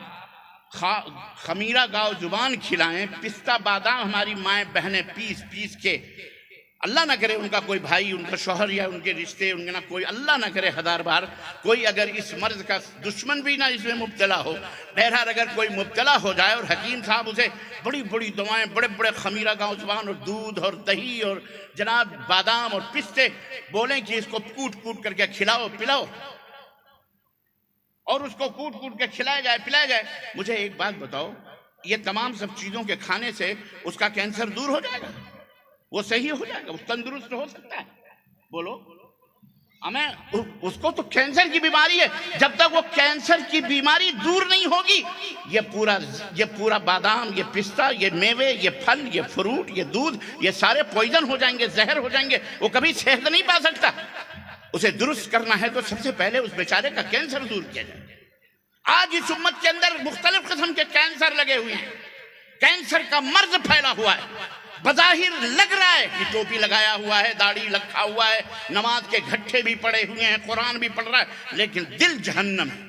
خمیرہ گاؤ زبان کھلائیں، پستہ بادام ہماری مائیں بہنیں پیس کے، اللہ نہ کرے ان کا کوئی بھائی، ان کا شوہر یا ان کے رشتے، ان کا کوئی اللہ نہ کرے ہزار بار کوئی اگر اس مرض کا دشمن بھی نہ اس میں مبتلا ہو، بہرحال اگر کوئی مبتلا ہو جائے اور حکیم صاحب اسے بڑی بڑی دوائیں، بڑے بڑے خمیرہ گاؤں زبان اور دودھ اور دہی اور جناب بادام اور پستے بولیں کہ اس کو کوٹ کر کے کھلاؤ پلاؤ، اور اس کو کوٹ کے کھلایا جائے پلایا جائے، مجھے ایک بات بتاؤ، یہ تمام سب چیزوں کے کھانے سے اس کا کینسر دور ہو جائے گا؟ وہ صحیح ہو جائے گا؟ وہ تندرست ہو سکتا ہے؟ بولو ہمیں، اس کو تو کینسر کی بیماری ہے، جب تک وہ کینسر کی بیماری دور نہیں ہوگی، یہ پورا بادام، یہ پستہ، یہ میوے، یہ پھل، یہ فروٹ، یہ دودھ، یہ سارے پوائزن ہو جائیں گے، زہر ہو جائیں گے، وہ کبھی صحت نہیں پا سکتا۔ اسے درست کرنا ہے تو سب سے پہلے اس بیچارے کا کینسر دور کیا جائے۔ آج اس امت کے اندر مختلف قسم کے کینسر لگے ہوئے ہیں، کینسر کا مرض پھیلا ہوا ہے، بظاہر لگ رہا ہے کہ ٹوپی لگایا ہوا ہے، داڑھی رکھا ہوا ہے، نماز کے گھٹے بھی پڑے ہوئے ہیں، قرآن بھی پڑھ رہا ہے، لیکن دل جہنم ہے۔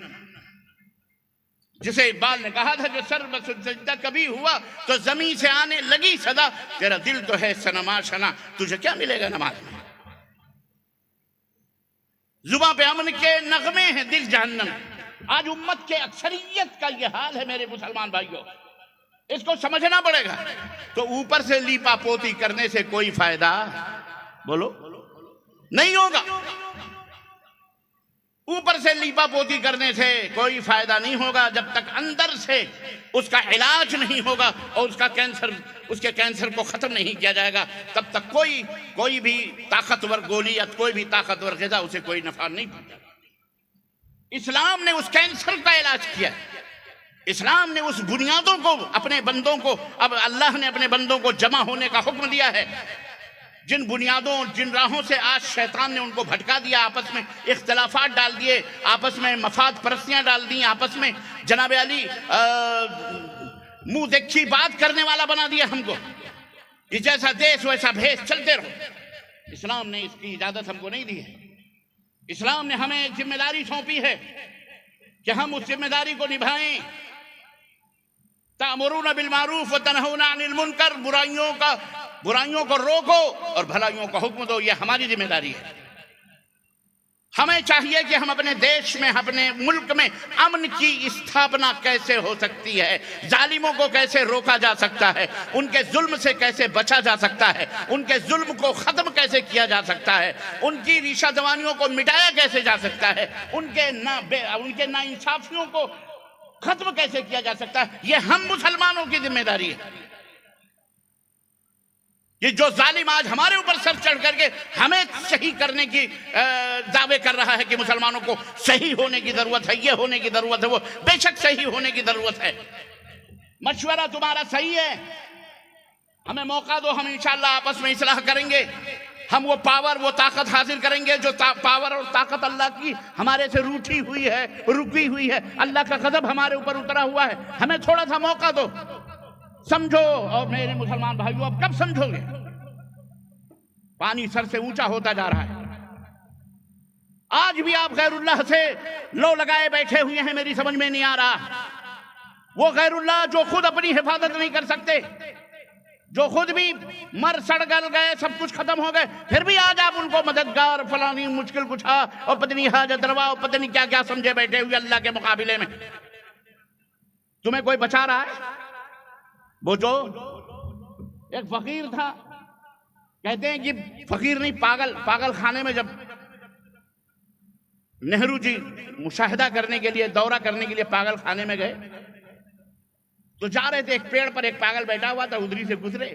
جسے اقبال نے کہا تھا جو سر بس سجدہ کبھی ہوا تو زمین سے آنے لگی صدا، تیرا دل تو ہے صنما شنا، تجھے کیا ملے گا نماز میں؟ زباں پہ امن کے نغمے ہیں، دل جہنم۔ آج امت کے اکثریت کا یہ حال ہے میرے مسلمان بھائیوں، اس کو سمجھنا پڑے گا۔ تو اوپر سے لیپا پوتی کرنے سے کوئی فائدہ بولو نہیں ہوگا، اوپر سے لیپا پوتی کرنے سے کوئی فائدہ نہیں ہوگا جب تک اندر سے اس کا علاج نہیں ہوگا اور اس کے کینسر کو ختم نہیں کیا جائے گا، تب تک کوئی بھی طاقتور گولی یا کوئی بھی طاقتور غذا اسے کوئی نفع نہیں پہنچے۔ اسلام نے اس کینسر کا علاج کیا، اسلام نے اس بنیادوں کو اپنے بندوں کو، اب اللہ نے اپنے بندوں کو جمع ہونے کا حکم دیا ہے، جن بنیادوں جن راہوں سے آج شیطان نے ان کو بھٹکا دیا، آپس میں اختلافات ڈال دیے، آپس میں مفاد پرستیاں ڈال دی، آپس میں جناب علی منہ دیکھی بات کرنے والا بنا دیا ہم کو، کہ جیسا دیش ویسا بھیس چلتے رہو۔ اسلام نے اس کی اجازت ہم کو نہیں دی ہے۔ اسلام نے ہمیں ایک ذمہ داری سونپی ہے کہ ہم اس ذمہ داری کو نبھائیں۔ تأمرون بالمعروف وتنہون عن المنکر، برائیوں کو روکو اور بھلائیوں کو حکم دو، یہ ہماری ذمہ داری ہے۔ ہمیں چاہیے کہ ہم اپنے دیش میں، اپنے ملک میں امن کی استھاپنا کیسے ہو سکتی ہے، ظالموں کو کیسے روکا جا سکتا ہے، ان کے ظلم سے کیسے بچا جا سکتا ہے، ان کے ظلم کو ختم کیسے کیا جا سکتا ہے، ان کی ریشہ دوانیوں کو مٹایا کیسے جا سکتا ہے، ان کے ناانصافیوں کو ختم کیسے کیا جا سکتا ہے، یہ ہم مسلمانوں کی ذمہ داری ہے۔ یہ جو ظالم آج ہمارے اوپر سر چڑھ کر کے ہمیں صحیح کرنے کی دعوے کر رہا ہے کہ مسلمانوں کو صحیح ہونے کی ضرورت ہے، یہ ہونے کی ضرورت ہے، وہ بے شک صحیح ہونے کی ضرورت ہے، مشورہ تمہارا صحیح ہے، ہمیں موقع دو، ہم انشاءاللہ آپس میں اصلاح کریں گے، ہم وہ پاور وہ طاقت حاصل کریں گے جو پاور اور طاقت اللہ کی ہمارے سے روٹھی ہوئی ہے، رکی ہوئی ہے، اللہ کا غضب ہمارے اوپر اترا ہوا ہے. ہمیں تھوڑا سا موقع دو، سمجھو. اور میرے مسلمان بھائیو، اب کب سمجھو گے؟ پانی سر سے اونچا ہوتا جا رہا ہے. آج بھی آپ غیر اللہ سے لو لگائے بیٹھے ہوئے ہیں. میری سمجھ میں نہیں آ رہا، وہ غیر اللہ جو خود اپنی حفاظت نہیں کر سکتے، جو خود بھی مر سڑ گل گئے، سب کچھ ختم ہو گئے، پھر بھی آج آپ ان کو مددگار، فلانی، مشکل کشا اور پتنی حاجت روا اور پتنی کیا کیا سمجھے بیٹھے ہوئے اللہ کے مقابلے میں. تمہیں کوئی بچا رہا ہے؟ وہ جو ایک فقیر تھا، کہتے ہیں کہ فقیر نہیں، پاگل خانے میں جب نہرو جی مشاہدہ کرنے کے لیے، دورہ کرنے کے لیے پاگل خانے میں گئے تو جا رہے تھے، ایک پیڑ پر ایک پاگل بیٹھا ہوا تھا، ادھری سے گزرے.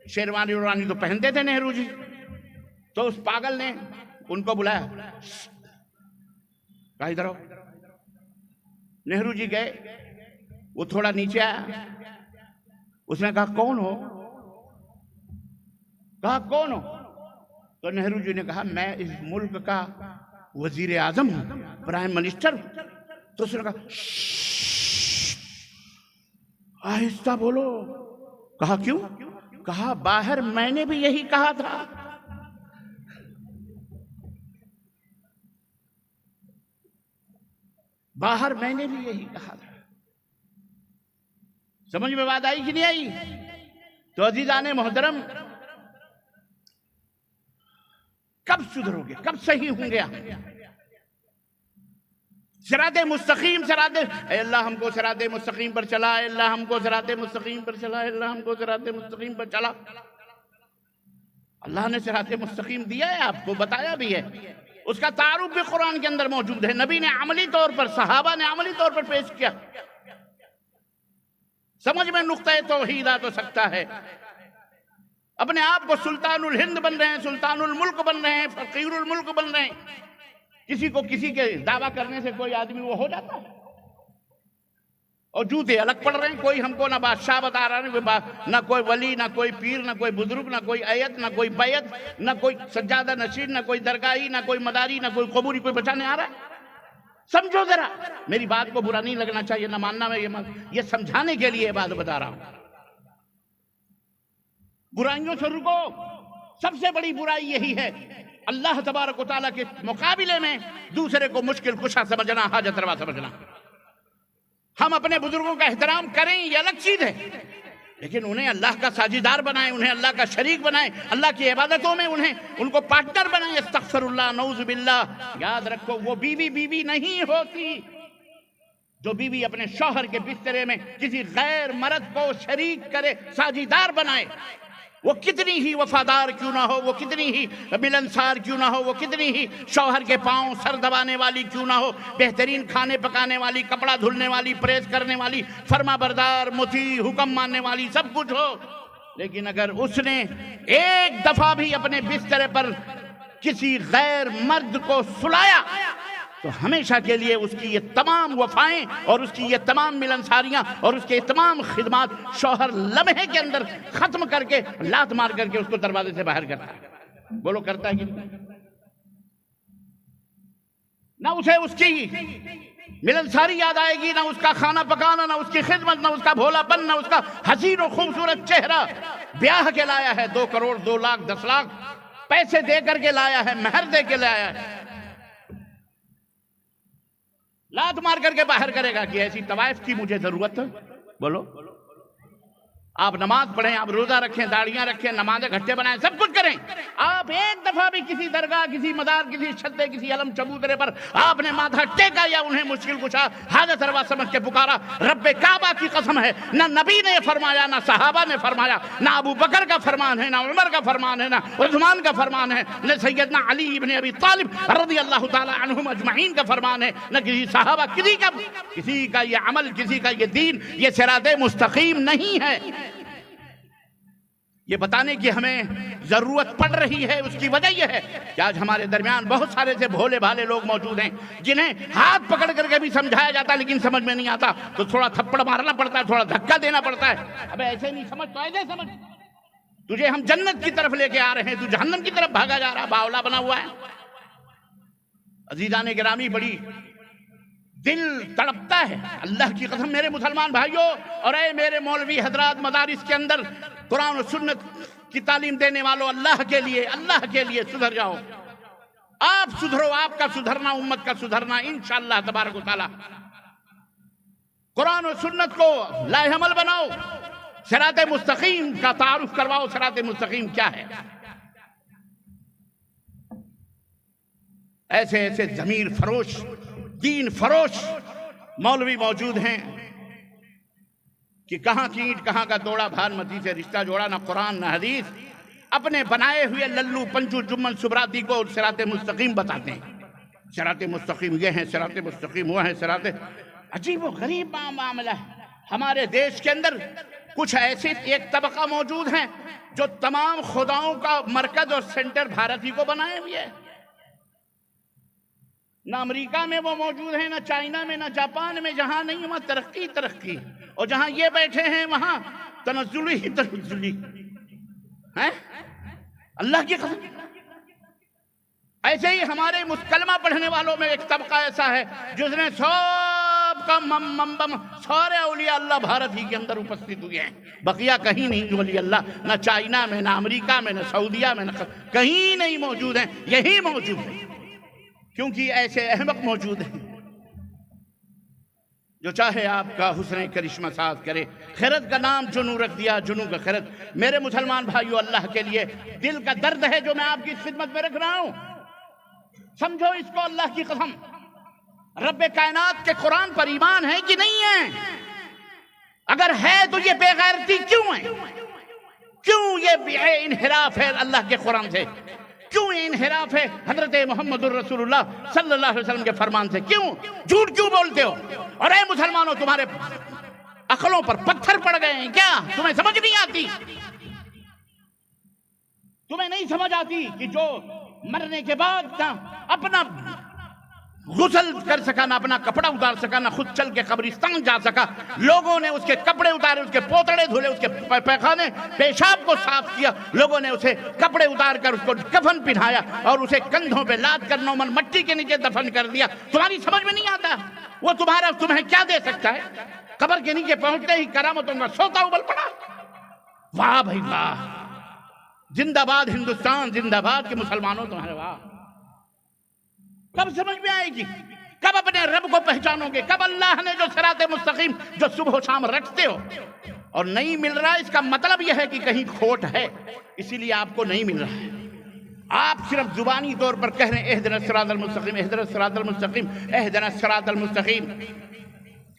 شیروانی ورانی تو پہنتے تھے نہرو جی، تو اس پاگل نے ان کو بلایا، کہا ادھر آؤ. نہرو جی گئے، وہ تھوڑا نیچے آیا، اس نے کہا کون ہو؟ کہا کون ہو؟ تو نہرو جی نے کہا میں اس ملک کا وزیر اعظم ہوں، پرائم منسٹر ہوں. تو اس نے کہا آہستہ بولو. کہا کیوں؟ کہا باہر میں نے بھی یہی کہا تھا. باہر میں نے بھی یہی کہا تھا. سمجھ میں بات آئی کہ نہیں آئی؟ تو عزیزان محترم، کب سدھرو گے؟ کب صحیح ہوں گے؟ صراط مستقیم، اے اللہ ہم کو صراط مستقیم پر چلا، اے اللہ ہم کو صراط مستقیم پر چلا، اے اللہ ہم کو صراط مستقیم پر چلا. اللہ نے صراط مستقیم دیا ہے، آپ کو بتایا بھی ہے، اس کا تعارف بھی قرآن کے اندر موجود ہے. نبی نے عملی طور پر، صحابہ نے عملی طور پر پیش کیا. سمجھ میں نقطۂ توحید آ تو سکتا ہے. اپنے آپ کو سلطان الہند بن رہے ہیں، سلطان الملک بن رہے ہیں، فقیر الملک بن رہے ہیں. کسی کو کسی کے دعویٰ کرنے سے کوئی آدمی وہ ہو جاتا ہے؟ اور جوتے الگ پڑ رہے ہیں. کوئی ہم کو نہ بادشاہ بتا رہا ہے، نہ کوئی ولی، نہ کوئی پیر، نہ کوئی بزرگ، نہ کوئی ایت، نہ کوئی بیعت، نہ کوئی سجادہ نشین، نہ کوئی درگاہی، نہ کوئی مداری، نہ کوئی قبوری. کوئی بچانے آ رہا ہے؟ سمجھو ذرا، میری بات کو برا نہیں لگنا چاہیے، نہ ماننا. میں یہ سمجھانے کے لیے بات بتا رہا ہوں. برائیوں سے رکو. سب سے بڑی برائی یہی ہے، اللہ تبارک و تعالیٰ کے مقابلے میں دوسرے کو مشکل کشا سمجھنا، حاجت روا سمجھنا. ہم اپنے بزرگوں کا احترام کریں، یہ الگ چیز ہے، لیکن انہیں اللہ کا ساجیدار بنائیں، انہیں اللہ کا شریک بنائیں، اللہ کی عبادتوں میں ان کو پارٹنر بنائیں. استغفر اللہ، نعوذ باللہ. یاد رکھو، وہ بیوی نہیں ہوتی جو بیوی اپنے شوہر کے بسترے میں کسی غیر مرد کو شریک کرے، ساجیدار بنائے. وہ کتنی ہی وفادار کیوں نہ ہو، وہ کتنی ہی ملنسار کیوں نہ ہو، وہ کتنی ہی شوہر کے پاؤں سر دبانے والی کیوں نہ ہو، بہترین کھانے پکانے والی، کپڑا دھلنے والی، پریس کرنے والی، فرما بردار، مطیع، حکم ماننے والی، سب کچھ ہو، لیکن اگر اس نے ایک دفعہ بھی اپنے بسترے پر کسی غیر مرد کو سلایا تو ہمیشہ کے لیے اس کی یہ تمام وفائیں اور اس کی یہ تمام ملنساریاں اور اس کے تمام خدمات شوہر لمحے کے اندر ختم کر کے، لات مار کر کے اس کو دروازے سے باہر کرتا ہے. بولو کرتا ہے کہ نہ اسے اس کی ملنساری یاد آئے گی، نہ اس کا کھانا پکانا، نہ اس کی خدمت، نہ اس کا بھولا پن، نہ اس کا حسین و خوبصورت چہرہ. بیاہ کے لایا ہے، 2 کروڑ 2 لاکھ 10 لاکھ پیسے دے کر کے لایا ہے، مہر دے کے لایا ہے، لات مار کر کے باہر کرے گا کہ ایسی طوائف کی مجھے ضرورت ہے. بولو، آپ نماز پڑھیں، آپ روزہ رکھیں، داڑیاں رکھیں، نمازیں گھٹے بنائیں، سب کچھ کریں. آپ ایک دفعہ بھی کسی درگاہ، کسی مزار، کسی چھتے، کسی علم چبوترے پر آپ نے ماتھا ٹیکا یا انہیں مشکل کشا، حاجت روا سمجھ کے پکارا، رب کعبہ کی قسم ہے، نہ نبی نے فرمایا، نہ صحابہ نے فرمایا، نہ ابو بکر کا فرمان ہے، نہ عمر کا فرمان ہے، نہ عثمان کا فرمان ہے، نہ سیدنا علی ابن ابی طالب رضی اللہ تعالی عنہم اجمعین کا فرمان ہے، نہ کسی صحابہ. کسی کا یہ عمل، کسی کا یہ دین، یہ صراط مستقیم نہیں ہے. یہ بتانے کی ہمیں ضرورت پڑ رہی ہے. اس کی وجہ یہ ہے کہ آج ہمارے درمیان بہت سارے سے بھولے بھالے لوگ موجود ہیں جنہیں ہاتھ پکڑ کر کے بھی سمجھایا جاتا ہے لیکن سمجھ میں نہیں آتا، تو تھوڑا تھپڑ مارنا پڑتا ہے، تھوڑا دھکا دینا پڑتا ہے. اب ایسے نہیں سمجھ تو ایسے سمجھ. تجھے ہم جنت کی طرف لے کے آ رہے ہیں، تو جہنم کی طرف بھاگا جا رہا، باولا بنا ہوا ہے۔ عزیزان گرامی، بڑی دل تڑپتا ہے، اللہ کی قسم میرے مسلمان بھائیوں اور اے میرے مولوی حضرات، مدارس کے اندر قرآن و سنت کی تعلیم دینے والوں، اللہ کے لیے سدھر جاؤ۔ آپ سدھرو، آپ کا سدھرنا امت کا سدھرنا انشاءاللہ تبارک و تعالی۔ قرآن و سنت کو لائحہ عمل بناؤ، صراط مستقیم کا تعارف کرواؤ، صراط مستقیم کیا ہے۔ ایسے ایسے ضمیر فروش، دین فروش مولوی موجود ہیں کہ کہاں کی اینٹ کہاں کا توڑا، بھانمتی سے رشتہ جوڑا، نہ قرآن نہ حدیث، اپنے بنائے ہوئے للو پنجو جمن سبراتی کو صراط مستقیم بتاتے ہیں۔ صراط مستقیم یہ ہے، صراط مستقیم وہ ہے، صراط۔ عجیب و غریب معاملہ ہے۔ ہمارے دیش کے اندر کچھ ایسے ایک طبقہ موجود ہیں جو تمام خداؤں کا مرکز اور سینٹر بھارت ہی کو بنائے ہوئے ہیں۔ نہ امریکہ میں وہ موجود ہیں، نہ چائنا میں، نہ جاپان میں، جہاں نہیں وہاں ترقی، اور جہاں یہ بیٹھے ہیں وہاں تنزلی ہیں۔ اللہ کی قسم، ایسے ہی ہمارے کلمہ پڑھنے والوں میں ایک طبقہ ایسا ہے جس نے سب کا سارے اولیاء اللہ بھارت ہی کے اندر اپستھت ہوئے ہیں، بقیہ کہیں نہیں ولی اللہ، نہ چائنا میں، نہ امریکہ میں، نہ سعودیہ میں، نہ کہیں نہیں موجود ہیں، یہی موجود ہیں، کیونکہ ایسے احمق موجود ہیں جو چاہے آپ کا حسن کرشمہ ساز کرے۔ خیرت کا نام جنو رکھ دیا، جنو کا خیرت۔ میرے مسلمان بھائیو، اللہ کے لیے دل کا درد ہے جو میں آپ کی خدمت میں رکھ رہا ہوں، سمجھو اس کو اللہ کی قسم۔ رب کائنات کے قرآن پر ایمان ہے کہ نہیں ہے؟ اگر ہے تو یہ بے غیرتی کیوں ہے؟ کیوں یہ انحراف ہے اللہ کے قرآن سے؟ کیوں یہ انحراف ہے حضرت محمد الرسول اللہ صلی اللہ علیہ وسلم کے فرمان سے؟ کیوں جھوٹ کیوں بولتے ہو؟ اور اے مسلمانوں، تمہارے عقلوں پر پتھر پڑ گئے ہیں کیا؟ تمہیں سمجھ نہیں آتی؟ تمہیں نہیں سمجھ آتی کہ جو مرنے کے بعد نہ اپنا غسل کر سکا، نہ اپنا کپڑا اتار سکا، نہ خود چل کے قبرستان جا سکا، لوگوں نے اس کے کپڑے اتارے، اس کے پوتڑے دھلے، اس کے پیخانے پیشاب کو صاف کیا، لوگوں نے اسے کپڑے اتار کر اس کو کفن پہنایا اور اسے کندھوں پہ لاد کر نومن مٹی کے نیچے دفن کر دیا۔ تمہاری سمجھ میں نہیں آتا؟ وہ تمہیں کیا دے سکتا ہے؟ قبر کے نیچے پہنچتے ہی کرامتوں کا سوتا ابل پڑا۔ واہ بھائی واہ، زندہ باد ہندوستان، زندہ باد کے مسلمانوں تمہارے واہ۔ کب سمجھ میں آئے گی؟ کب اپنے رب کو پہچانو گے؟ کب اللہ نے جو صراط مستقیم جو صبح و شام رکھتے ہو اور نہیں مل رہا، اس کا مطلب یہ ہے کہ کہیں کھوٹ ہے، اسی لیے آپ کو نہیں مل رہا ہے۔ آپ صرف زبانی طور پر کہہ رہے ہیں اہدنا الصراط المستقیم، اہدنا الصراط المستقیم، اہدنا الصراط المستقیم،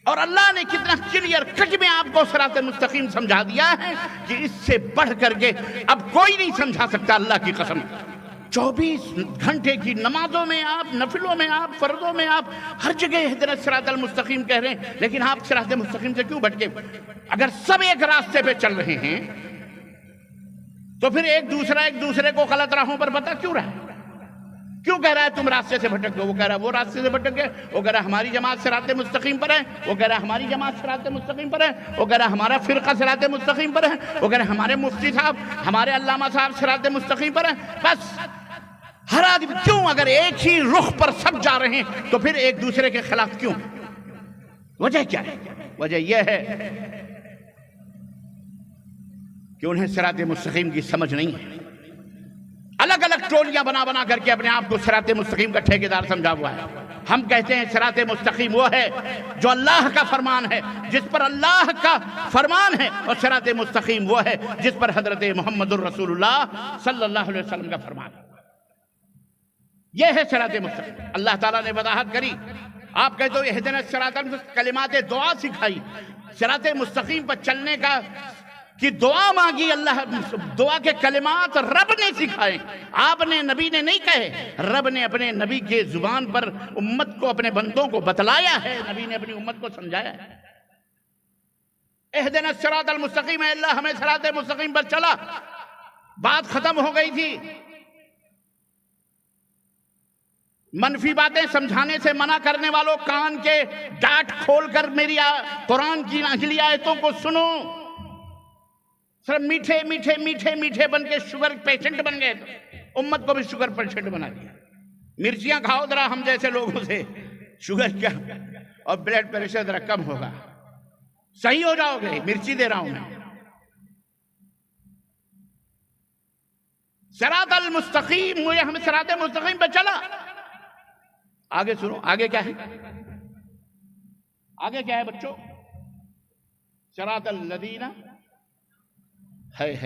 اور اللہ نے کتنا کلیئر کٹ میں آپ کو صراط مستقیم سمجھا دیا ہے کہ اس سے بڑھ کر کے اب کوئی نہیں سمجھا سکتا، اللہ کی قسم۔ 24 گھنٹے کی نمازوں میں آپ، نفلوں میں آپ، فرضوں میں آپ، ہر جگہ اہدنا الصراط المستقیم کہہ رہے ہیں، لیکن آپ صراط مستقیم سے کیوں بھٹکے؟ اگر سب ایک راستے پہ چل رہے ہیں تو پھر ایک دوسرے کو غلط راہوں پر بتا کیوں رہا ہے؟ کیوں کہہ رہا ہے تم راستے سے بھٹک گئے؟ وہ کہہ رہا ہے وہ راستے سے بھٹک گئے، وہ کہہ رہا ہے ہماری جماعت صراط مستقیم پر ہے، وہ کہہ رہا ہے ہماری جماعت صراط مستقیم پر ہے، وہ کہہ رہا ہے ہمارا فرقہ صراط مستقیم پر ہے، وہ کہہ رہا ہے ہمارے مفتی صاحب، ہمارے علامہ صاحب صراط مستقیم پر ہیں۔ بس ہر آدمی کیوں؟ اگر ایک ہی رخ پر سب جا رہے ہیں تو پھر ایک دوسرے کے خلاف کیوں؟ وجہ کیا ہے؟ وجہ یہ ہے کہ انہیں صراط مستقیم کی سمجھ نہیں ہے۔ الگ الگ ٹولیاں بنا کر کے اپنے آپ کو صراط مستقیم کا ٹھیکیدار سمجھا ہوا ہے۔ ہم کہتے ہیں صراط مستقیم وہ ہے جو اللہ کا فرمان ہے، جس پر اللہ کا فرمان ہے، اور صراط مستقیم وہ ہے جس پر حضرت محمد الرسول اللہ صلی اللہ علیہ وسلم کا فرمان ہے۔ یہ ہے صراط مستقیم۔ اللہ تعالیٰ نے وضاحت کری، آپ کہتے ہو اہدنا الصراط المستقیم، کلمات دعا سکھائی، صراط مستقیم پر چلنے کی دعا مانگی، اللہ دعا کے کلمات رب نے سکھائے، آپ نے، نبی نے نہیں کہے، رب نے اپنے نبی کے زبان پر امت کو، اپنے بندوں کو بتلایا ہے، نبی نے اپنی امت کو سمجھایا ہے۔ اہدنا الصراط المستقیم، اے اللہ ہمیں صراط مستقیم پر چلا، بات ختم ہو گئی تھی۔ منفی باتیں سمجھانے سے منع کرنے والوں، کان کے ڈاٹ کھول کر میری قرآن کی اگلی آیتوں کو سنو۔ صرف میٹھے میٹھے میٹھے میٹھے بن کے شوگر پیشنٹ بن گئے، تو امت کو بھی شوگر پیشنٹ بنا دیا۔ مرچیاں کھاؤ ذرا ہم جیسے لوگوں سے، شوگر کیا اور بلڈ پریشر ذرا کم ہوگا، صحیح ہو جاؤ گے۔ مرچی دے رہا ہوں میں۔ صراط المستقیم، مجھے ہمیں صراط مستقیم پہ چلا۔ آگے سنو، آگے کیا ہے؟ آگے کیا ہے بچوں؟ صراط الذین ہے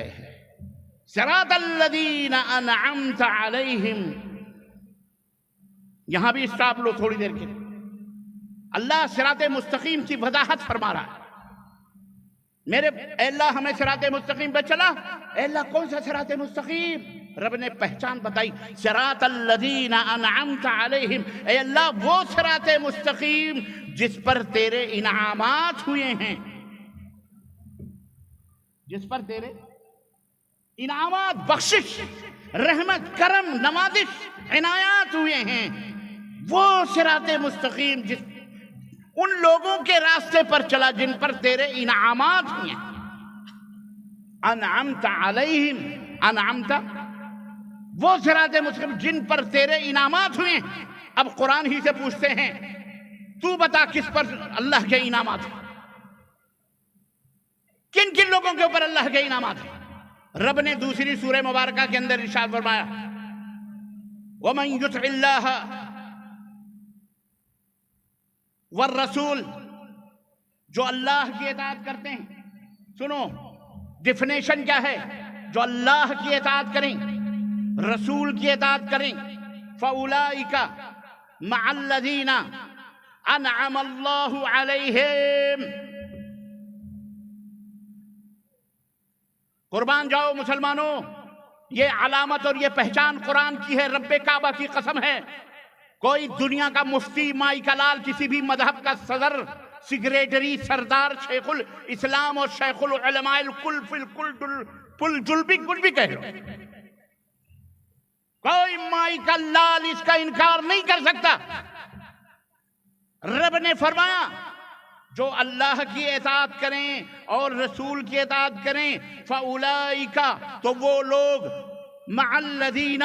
صراط الذین انعمت علیہم۔ یہاں بھی اسٹاپ لو تھوڑی دیر کے۔ اللہ صراط مستقیم کی وضاحت فرما رہا ہے۔ میرے اے اللہ ہمیں صراط مستقیم پہ چلا۔ اے اللہ کون سا صراط مستقیم؟ رب نے پہچان بتائی، صراط الذین انعمت علیہم۔ اے اللہ وہ صراط مستقیم جس پر تیرے انعامات ہوئے ہیں، جس پر تیرے انعامات، بخشش، رحمت، کرم، نوازش، عنایات ہوئے ہیں، وہ صراط مستقیم جس ان لوگوں کے راستے پر چلا جن پر تیرے انعامات ہوئے ہیں۔ انعمت علیہم، انعمت وہ صراط مستقیم جن پر تیرے انعامات ہوئے ہیں۔ اب قرآن ہی سے پوچھتے ہیں، تو بتا کس پر اللہ کے انعامات ہیں، کن کن لوگوں کے اوپر اللہ کے انعامات ہیں؟ رب نے دوسری سورہ مبارکہ کے اندر ارشاد فرمایا، وَمَن يُطِعِ اللَّهَ والرسول، جو اللہ کی اطاعت کرتے ہیں۔ سنو ڈیفینیشن کیا ہے؟ جو اللہ کی اطاعت کریں، رسول کی اطاعت کریں، فَأُولَئِكَ مَعَ الَّذِينَ أَنْعَمَ اللَّهُ عَلَيْهِمْ۔ قربان جاؤ مسلمانوں، یہ علامت اور یہ پہچان قرآن کی ہے، رب کعبہ کی قسم ہے۔ کوئی دنیا کا مفتی، مائی کا لال، کسی بھی مذہب کا صدر، سیکریٹری، سردار، شیخ الاسلام اور شیخ العلماء الکل فی الکل جلبی کچھ بھی کہہ لو، کوئی مائی کا لال اس کا انکار نہیں کر سکتا۔ رب نے فرمایا جو اللہ کی اطاعت کریں اور رسول کی اطاعت کریں، فَأُولَئِكَ تو وہ لوگ، مَعَ الَّذِينَ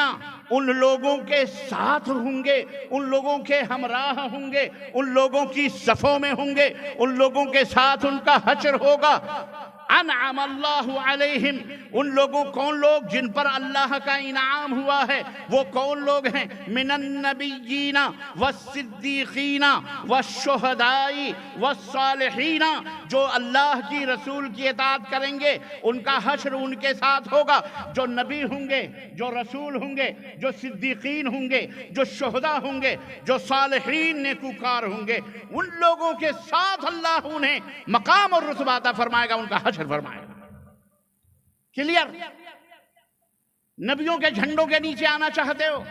ان لوگوں کے ساتھ ہوں گے، ان لوگوں کے ہمراہ ہوں گے، ان لوگوں کی صفوں میں ہوں گے، ان لوگوں کے ساتھ ان کا حشر ہوگا۔ انعم اللہ علیہم، ان لوگوں، کون لوگ؟ جن پر اللہ کا انعام ہوا ہے۔ وہ کون لوگ ہیں؟ من النبیین والصدیقین والشہداء والصالحین، جو اللہ کی رسول کی اطاعت کریں گے ان کا حشر ان کے ساتھ ہوگا۔ جو نبی ہوں گے، جو رسول ہوں گے، جو صدیقین ہوں گے، جو شہداء ہوں گے، جو صالحین نیکوکار ہوں گے، ان لوگوں کے ساتھ اللہ انہیں مقام اور رتبہ عطا فرمائے گا، ان کا حشر فرمائے گا۔ کلیئر؟ نبیوں کے جھنڈوں کے نیچے آنا چاہتے ہو؟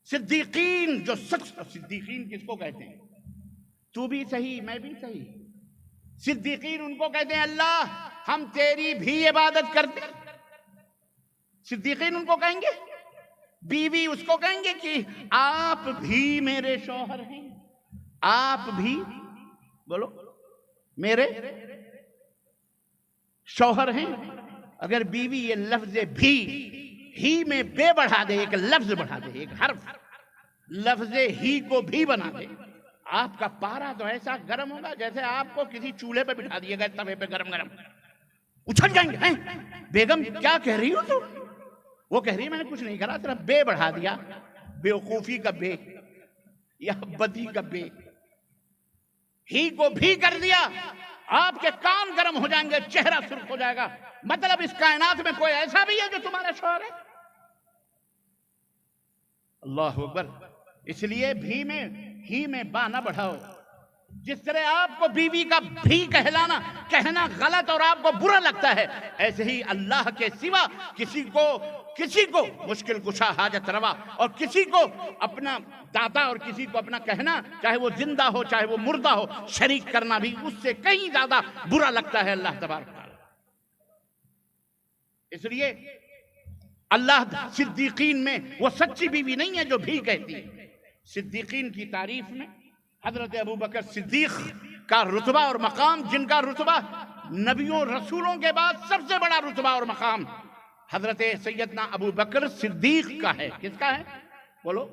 صدیقین، جو سچ، صدیقین کس کو کہتے ہیں؟ تو بھی صحیح، میں بھی صحیح۔ صدیقین ان کو کہتے ہیں اللہ ہم تیری بھی عبادت کرتے ہیں۔ صدیقین ان کو کہیں گے، بیوی اس کو کہیں گے کہ آپ بھی میرے شوہر ہیں، آپ بھی بولو میرے شوہر ہیں۔ اگر بیوی یہ لفظ بھی ہی میں بے بڑھا دے، ایک لفظ بڑھا دے، ایک حرف، لفظ ہی کو بھی بنا دے، آپ کا پارا تو ایسا گرم ہوگا جیسے آپ کو کسی چولہے پہ بٹھا دیے گئے، توے پہ گرم گرم، اچھل جائیں گے۔ ہیں بیگم کیا کہہ رہی ہو تو؟ وہ کہہ رہی ہے میں نے کچھ نہیں کرا، صرف بے بڑھا دیا، بیوقوفی کا بے یا بدی کا بے، ہی کو بھی کر دیا، آپ کے کان گرم ہو جائیں گے، چہرہ سرخ ہو جائے گا۔ مطلب اس کائنات میں کوئی ایسا بھی ہے جو تمہارا شوہر ہے؟ اللہ اکبر۔ اس لیے بھی میں ہی میں با نہ بڑھاؤ۔ جس طرح آپ کو بیوی کا بھی کہنا غلط اور آپ کو برا لگتا ہے، ایسے ہی اللہ کے سوا کسی کو مشکل کشا، حاجت روا، اور کسی کو اپنا داتا اور کسی کو اپنا کہنا، چاہے وہ زندہ ہو چاہے وہ مردہ ہو، شریک کرنا بھی اس سے کہیں زیادہ برا لگتا ہے اللہ تبارک و تعالی۔ اس لیے اللہ صدیقین میں وہ سچی بیوی نہیں ہے جو بھی کہتی ہے۔ صدیقین کی تعریف میں حضرت ابوبکر صدیق کا رتبہ اور مقام، جن کا رتبہ نبیوں رسولوں کے بعد سب سے بڑا رتبہ اور مقام حضرت سیدنا ابو بکر صدیق کا ہے۔ کس کا ہے؟ بولو۔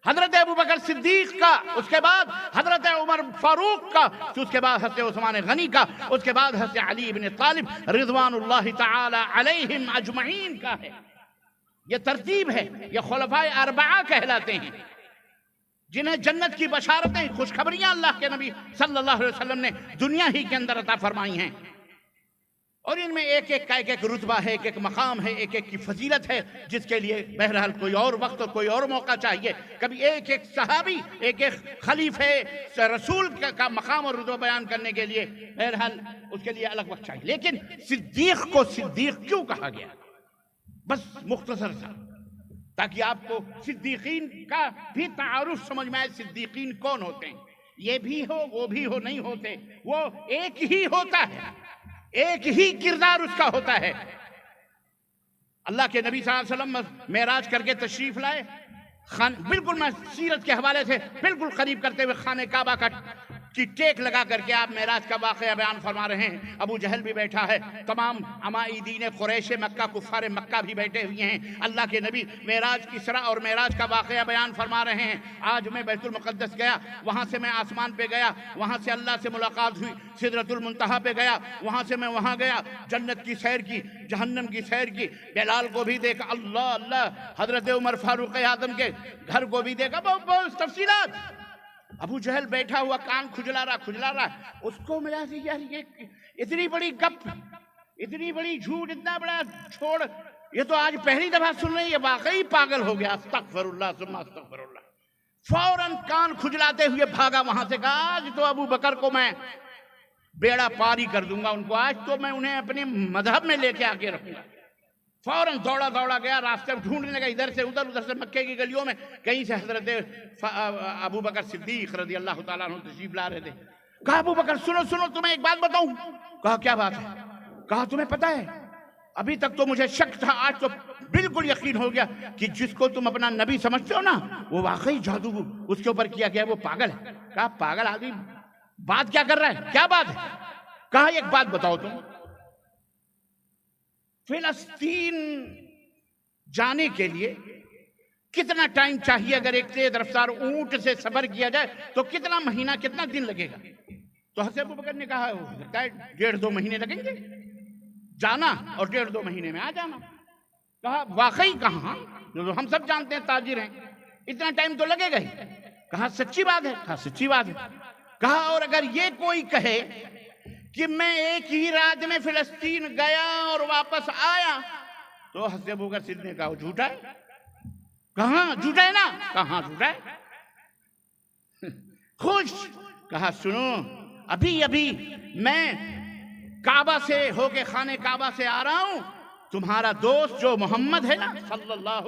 حضرت ابو بکر صدیق کا، اس کے بعد حضرت عمر فاروق کا، اس کے بعد حضرت عثمان غنی کا، اس کے بعد حضرت علی بن طالب رضوان اللہ تعالی علیہم اجمعین کا ہے۔ یہ ترتیب ہے، یہ خلفائے اربعہ کہلاتے ہیں، جنہیں جنت کی بشارتیں، خوشخبریاں اللہ کے نبی صلی اللہ علیہ وسلم نے دنیا ہی کے اندر عطا فرمائی ہیں، اور ان میں ایک ایک کا ایک ایک رتبہ ہے، ایک ایک مقام ہے، ایک ایک کی فضیلت ہے، جس کے لیے بہرحال کوئی اور وقت اور کوئی اور موقع چاہیے۔ کبھی ایک ایک صحابی، ایک ایک خلیفہ رسول کا مقام اور رتبہ بیان کرنے کے لیے بہرحال اس کے لیے الگ وقت چاہیے۔ لیکن صدیق کو صدیق کیوں کہا گیا؟ بس مختصر سا، تاکہ آپ کو صدیقین کا بھی تعارف سمجھ میں آئے۔ صدیقین کون ہوتے ہیں؟ یہ بھی ہو، وہ بھی ہو، نہیں ہوتے، وہ ایک ہی ہوتا ہے، ایک ہی کردار اس کا ہوتا ہے۔ اللہ کے نبی صلی اللہ علیہ وسلم معراج کر کے تشریف لائے، بالکل میں سیرت کے حوالے سے بالکل قریب کرتے ہوئے خانہ کعبہ کی ٹیک لگا کر کے آپ معراج کا واقعہ بیان فرما رہے ہیں۔ ابو جہل بھی بیٹھا ہے، تمام عمائدین قریش مکہ، کفار مکہ بھی بیٹھے ہوئے ہیں۔ اللہ کے نبی معراج اسراء اور معراج کا واقعہ بیان فرما رہے ہیں۔ آج میں بیت المقدس گیا، وہاں سے میں آسمان پہ گیا، وہاں سے اللہ سے ملاقات ہوئی، سدرۃ المنتہا پہ گیا، وہاں سے میں وہاں گیا، جنت کی سیر کی، جہنم کی سیر کی، بلال کو بھی دیکھا، اللہ اللہ، حضرت عمر فاروق اعظم کے گھر کو بھی دیکھا، بہت تفصیلات۔ ابو جہل بیٹھا ہوا کان کھجلا رہا، اس کو ملا سی یار یہ اتنی بڑی گپ، اتنی بڑی جھوٹ، اتنا بڑا چھوڑ، یہ تو آج پہلی دفعہ سن رہے ہیں، یہ واقعی پاگل ہو گیا، استغفر اللہ ثم استغفر اللہ۔ فوراً کان کھجلاتے ہوئے بھاگا وہاں سے، کہا آج تو ابو بکر کو میں بیڑا پاری کر دوں گا، ان کو آج تو میں انہیں اپنے مذہب میں لے کے آ کے رکھوں گا۔ فوراً دوڑا گیا، راستے میں ڈھونڈنے لگا، ادھر سے ادھر سے مکے کی گلیوں میں، کہیں سے حضرت ابو بکر صدیق رضی اللہ تعالیٰ عنہ تشریف لا رہے تھے۔ کہا ابو بکر سنو تمہیں ایک بات بتاؤں۔ کہا کیا بات ہے؟ کہا تمہیں پتہ ہے ابھی تک تو مجھے شک تھا، آج تو بالکل یقین ہو گیا کہ جس کو تم اپنا نبی سمجھتے ہو نا، وہ واقعی جادو اس کے اوپر کیا گیا، وہ پاگل ہے۔ کہا پاگل آدمی بات کیا کر رہا ہے، کیا بات ہے؟ کہا ایک بات بتاؤ تم، فلسطین جانے کے لیے کتنا ٹائم چاہیے؟ اگر ایک تیز رفتار اونٹ سے سفر کیا جائے تو کتنا مہینہ، کتنا دن لگے گا؟ تو حضرت ابو بکر نے کہا 1.5-2 مہینے لگیں گے جانا، اور 1.5-2 مہینے میں آ جانا۔ کہا واقعی؟ کہاں، ہم سب جانتے ہیں تاجر ہیں، اتنا ٹائم تو لگے گا ہی۔ کہا سچی بات ہے؟ کہا سچی بات ہے۔ کہا اور اگر یہ کوئی کہے کہ میں ایک ہی رات میں فلسطین گیا اور واپس آیا، تو حضرت ابو بکر صدیق نے کہا وہ جھوٹا ہے۔ کہاں جھوٹا ہے نا؟ کہاں جھوٹا ہے؟ خوش؟ کہا سنو، ابھی میں کعبہ سے ہو کے، خانہ کعبہ سے آ رہا ہوں، تمہارا دوست جو محمد ہے نا صلی اللہ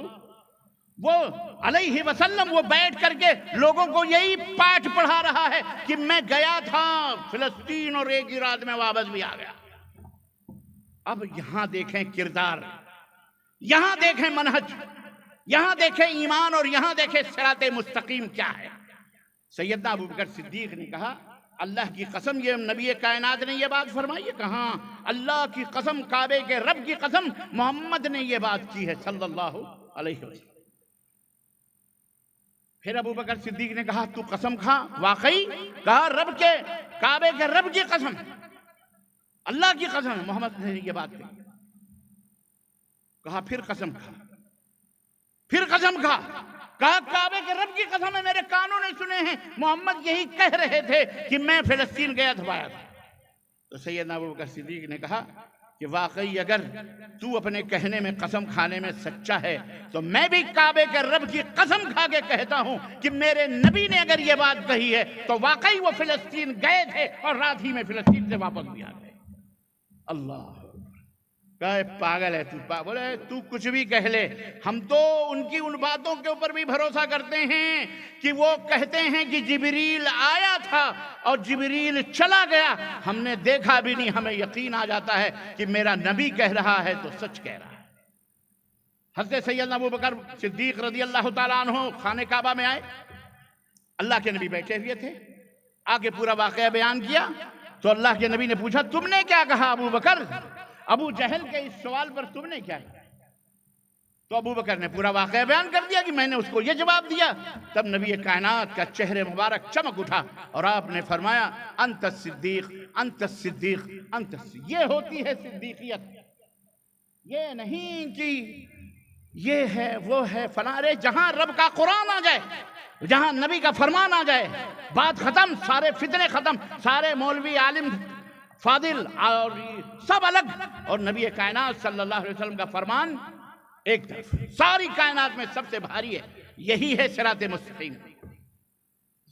علیہ وسلم، وہ بیٹھ کر کے لوگوں کو یہی پاٹھ پڑھا رہا ہے کہ میں گیا تھا فلسطین اور ایک ہی رات میں واپس بھی آ گیا۔ اب یہاں دیکھیں کردار، یہاں دیکھیں منہج، یہاں دیکھیں ایمان، اور یہاں دیکھیں صراط مستقیم کیا ہے۔ سیدنا ابو بکر صدیق نے کہا اللہ کی قسم، یہ نبی کائنات نے یہ بات فرمائی ہے؟ کہاں اللہ کی قسم، کعبے کے رب کی قسم، محمد نے یہ بات کی ہے صلی اللہ علیہ وسلم۔ پھر ابو بکر صدیق نے کہا تو قسم کھا، واقعی؟ کہا رب کے، کعبے کے رب کی قسم، اللہ کی قسم، محمد نے یہ بات کہی۔ کہا پھر قسم کھا، پھر قسم کھا۔ کہا کعبے کے رب کی قسم ہے، میرے کانوں نے سنے ہیں، محمد یہی کہہ رہے تھے کہ میں فلسطین گیا تھا آیا تھا۔ تو سیدنا ابو بکر صدیق نے کہا کہ واقعی اگر تو اپنے کہنے میں، قسم کھانے میں سچا ہے، تو میں بھی کعبے کے رب کی قسم کھا کے کہتا ہوں کہ میرے نبی نے اگر یہ بات کہی ہے تو واقعی وہ فلسطین گئے تھے اور رات ہی میں فلسطین سے واپس بھی آ گئے۔ اللہ کہے پاگل ہے تو، بولے تو کچھ بھی کہہ لے، ہم تو ان کی ان باتوں کے اوپر بھی بھروسہ کرتے ہیں کہ وہ کہتے ہیں کہ جبریل آیا تھا اور جبریل چلا گیا، ہم نے دیکھا بھی نہیں، ہمیں یقین آ جاتا ہے کہ میرا نبی کہہ رہا ہے تو سچ کہہ رہا ہے۔ حضرت سیدنا ابو بکر صدیق رضی اللہ تعالیٰ عنہ خانہ کعبہ میں آئے، اللہ کے نبی بیٹھے ہوئے تھے، آگے پورا واقعہ بیان کیا، تو اللہ کے نبی نے پوچھا تم نے کیا کہا ابو بکر؟ ابو جہل کے اس سوال پر تم نے کیا کہا؟ تو ابو بکر نے پورا واقعہ بیان کر دیا کہ میں نے اس کو یہ جواب دیا۔ تب نبی کائنات کا چہرے مبارک چمک اٹھا اور آپ نے فرمایا انت الصدیق انت الصدیق انت الصدیق۔ یہ ہوتی ہے صدیقیت، یہ نہیں کہ یہ ہے وہ ہے فلاں۔ ارے جہاں رب کا قرآن آ جائے، جہاں نبی کا فرمان آ جائے، بات ختم، سارے فتنے ختم، سارے مولوی عالم فاضل اور سب الگ، اور نبی کائنات صلی اللہ علیہ وسلم کا فرمان ایک طرف۔ ساری کائنات میں سب سے بھاری ہے، یہی ہے صراط مستقیم۔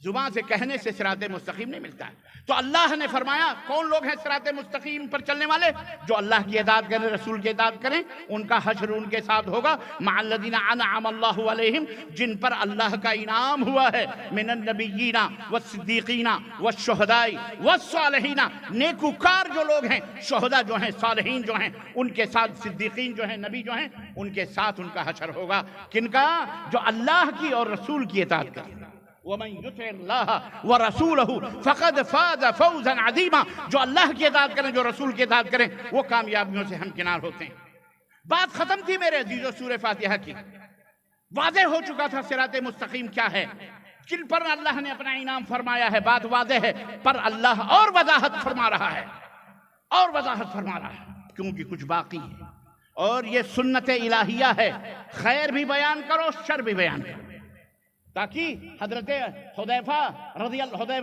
زبان سے کہنے سے صراط مستقیم نہیں ملتا ہے۔ تو اللہ نے فرمایا کون لوگ ہیں صراط مستقیم پر چلنے والے؟ جو اللہ کی اطاعت کریں، رسول کی اطاعت کریں، ان کا حشر ان کے ساتھ ہوگا مع الذین انعم اللہ علیہم، جن پر اللہ کا انعام ہوا ہے، من النبیین والصدیقین والشہداء والصالحین، نیکوکار جو لوگ ہیں، شہداء جو ہیں، صالحین جو ہیں، ان کے ساتھ صدیقین جو ہیں، نبی جو ہیں، ان کے ساتھ ان کا حشر ہوگا۔ کن کا؟ جو اللہ کی اور رسول کی اطاعت کریں۔ وَمَن يُطِعِ اللَّهَ وَرَسُولَهُ فَقَدْ فَازَ فَوْزًا عَظِيمًا، جو اللہ کی اطاعت کریں، جو رسول کی اطاعت کریں، وہ کامیابیوں سے ہمکنار ہوتے ہیں۔ بات ختم تھی میرے عزیزو سورہ فاتحہ کی، واضح ہو چکا تھا صراط مستقیم کیا ہے، کن پر اللہ نے اپنا انعام فرمایا ہے، بات واضح ہے، پر اللہ اور وضاحت فرما رہا ہے، اور وضاحت فرما رہا ہے، کیونکہ کچھ باقی ہے، اور یہ سنت الہیہ ہے، خیر بھی بیان کرو، شر بھی بیان کرو، تاکہ حضرت حذیفہ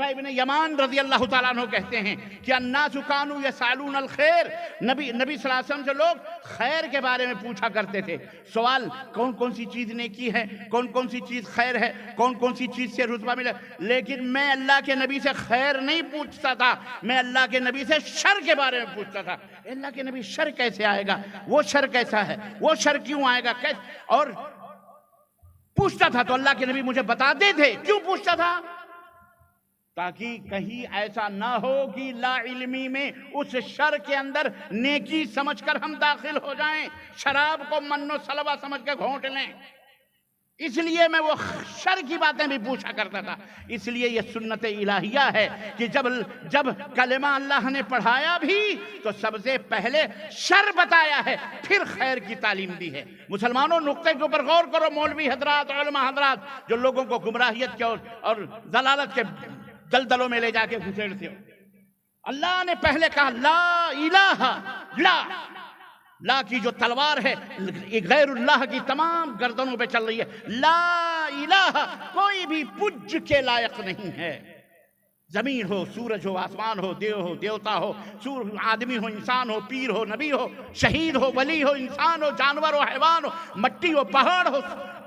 ابن یمان رضی اللہ تعالیٰ عنہ کہتے ہیں کہ الناس کانوا یسألون الخیر، نبی صلی اللہ علیہ وسلم سے لوگ خیر کے بارے میں پوچھا کرتے تھے، سوال کون کون سی چیز نیکی ہے، کون کون سی چیز خیر ہے، کون کون سی چیز سے رتبہ ملے، لیکن میں اللہ کے نبی سے خیر نہیں پوچھتا تھا، میں اللہ کے نبی سے شر کے بارے میں پوچھتا تھا۔ اللہ کے نبی شر کیسے آئے گا، وہ شر کیسا ہے، وہ شر کیوں آئے گا، اور پوچھتا تھا، تو اللہ کے نبی مجھے بتاتے تھے کیوں پوچھتا تھا، تاکہ کہیں ایسا نہ ہو کہ لا علمی میں اس شر کے اندر نیکی سمجھ کر ہم داخل ہو جائیں، شراب کو من و سلوہ سمجھ کے گھونٹ لیں۔ اس لیے میں وہ شر کی باتیں بھی پوچھا کرتا تھا۔ اس لیے یہ سنت الہیہ ہے کہ جب کلمہ اللہ نے پڑھایا بھی تو سب سے پہلے شر بتایا ہے، پھر خیر کی تعلیم دی ہے۔ مسلمانوں نقطے کے اوپر غور کرو، مولوی حضرات، علماء حضرات جو لوگوں کو گمراہیت کے اور ضلالت کے دلدلوں میں لے جا کے گھسیڑتے ہو، اللہ نے پہلے کہا لا الہ، لا کی جو تلوار ہے غیر اللہ کی تمام گردنوں پہ چل رہی ہے، لا الہ، کوئی بھی پج کے لائق نہیں ہے، زمین ہو، سورج ہو، آسمان ہو، دیو ہو، دیوتا ہو، آدمی ہو، انسان ہو، پیر ہو، نبی ہو، شہید ہو، ولی ہو، انسان ہو، جانور ہو، حیوان ہو، مٹی ہو، پہاڑ ہو،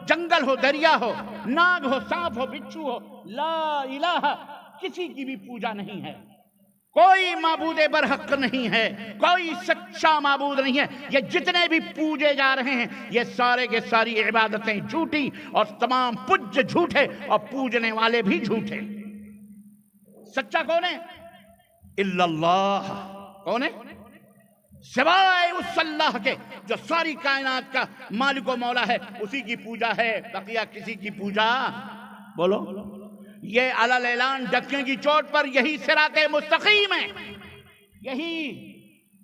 جنگل ہو، دریا ہو، ناگ ہو، سانپ ہو، بچھو ہو، لا الہ، کسی کی بھی پوجا نہیں ہے، کوئی معبود برحق نہیں ہے، کوئی سچا معبود نہیں ہے۔ یہ جتنے بھی پوجے جا رہے ہیں یہ سارے کے ساری عبادتیں جھوٹی، اور تمام پج جھوٹے اور پوجنے والے بھی جھوٹے۔ سچا کون ہے؟ الا اللہ، کون ہے؟ سوائے اس اللہ کے جو ساری کائنات کا مالک و مولا ہے، اسی کی پوجا ہے، بقیہ کسی کی پوجا بولو۔ یہ علل اعلان ڈکے کی چوٹ پر یہی صراط مستقیم ہے، یہی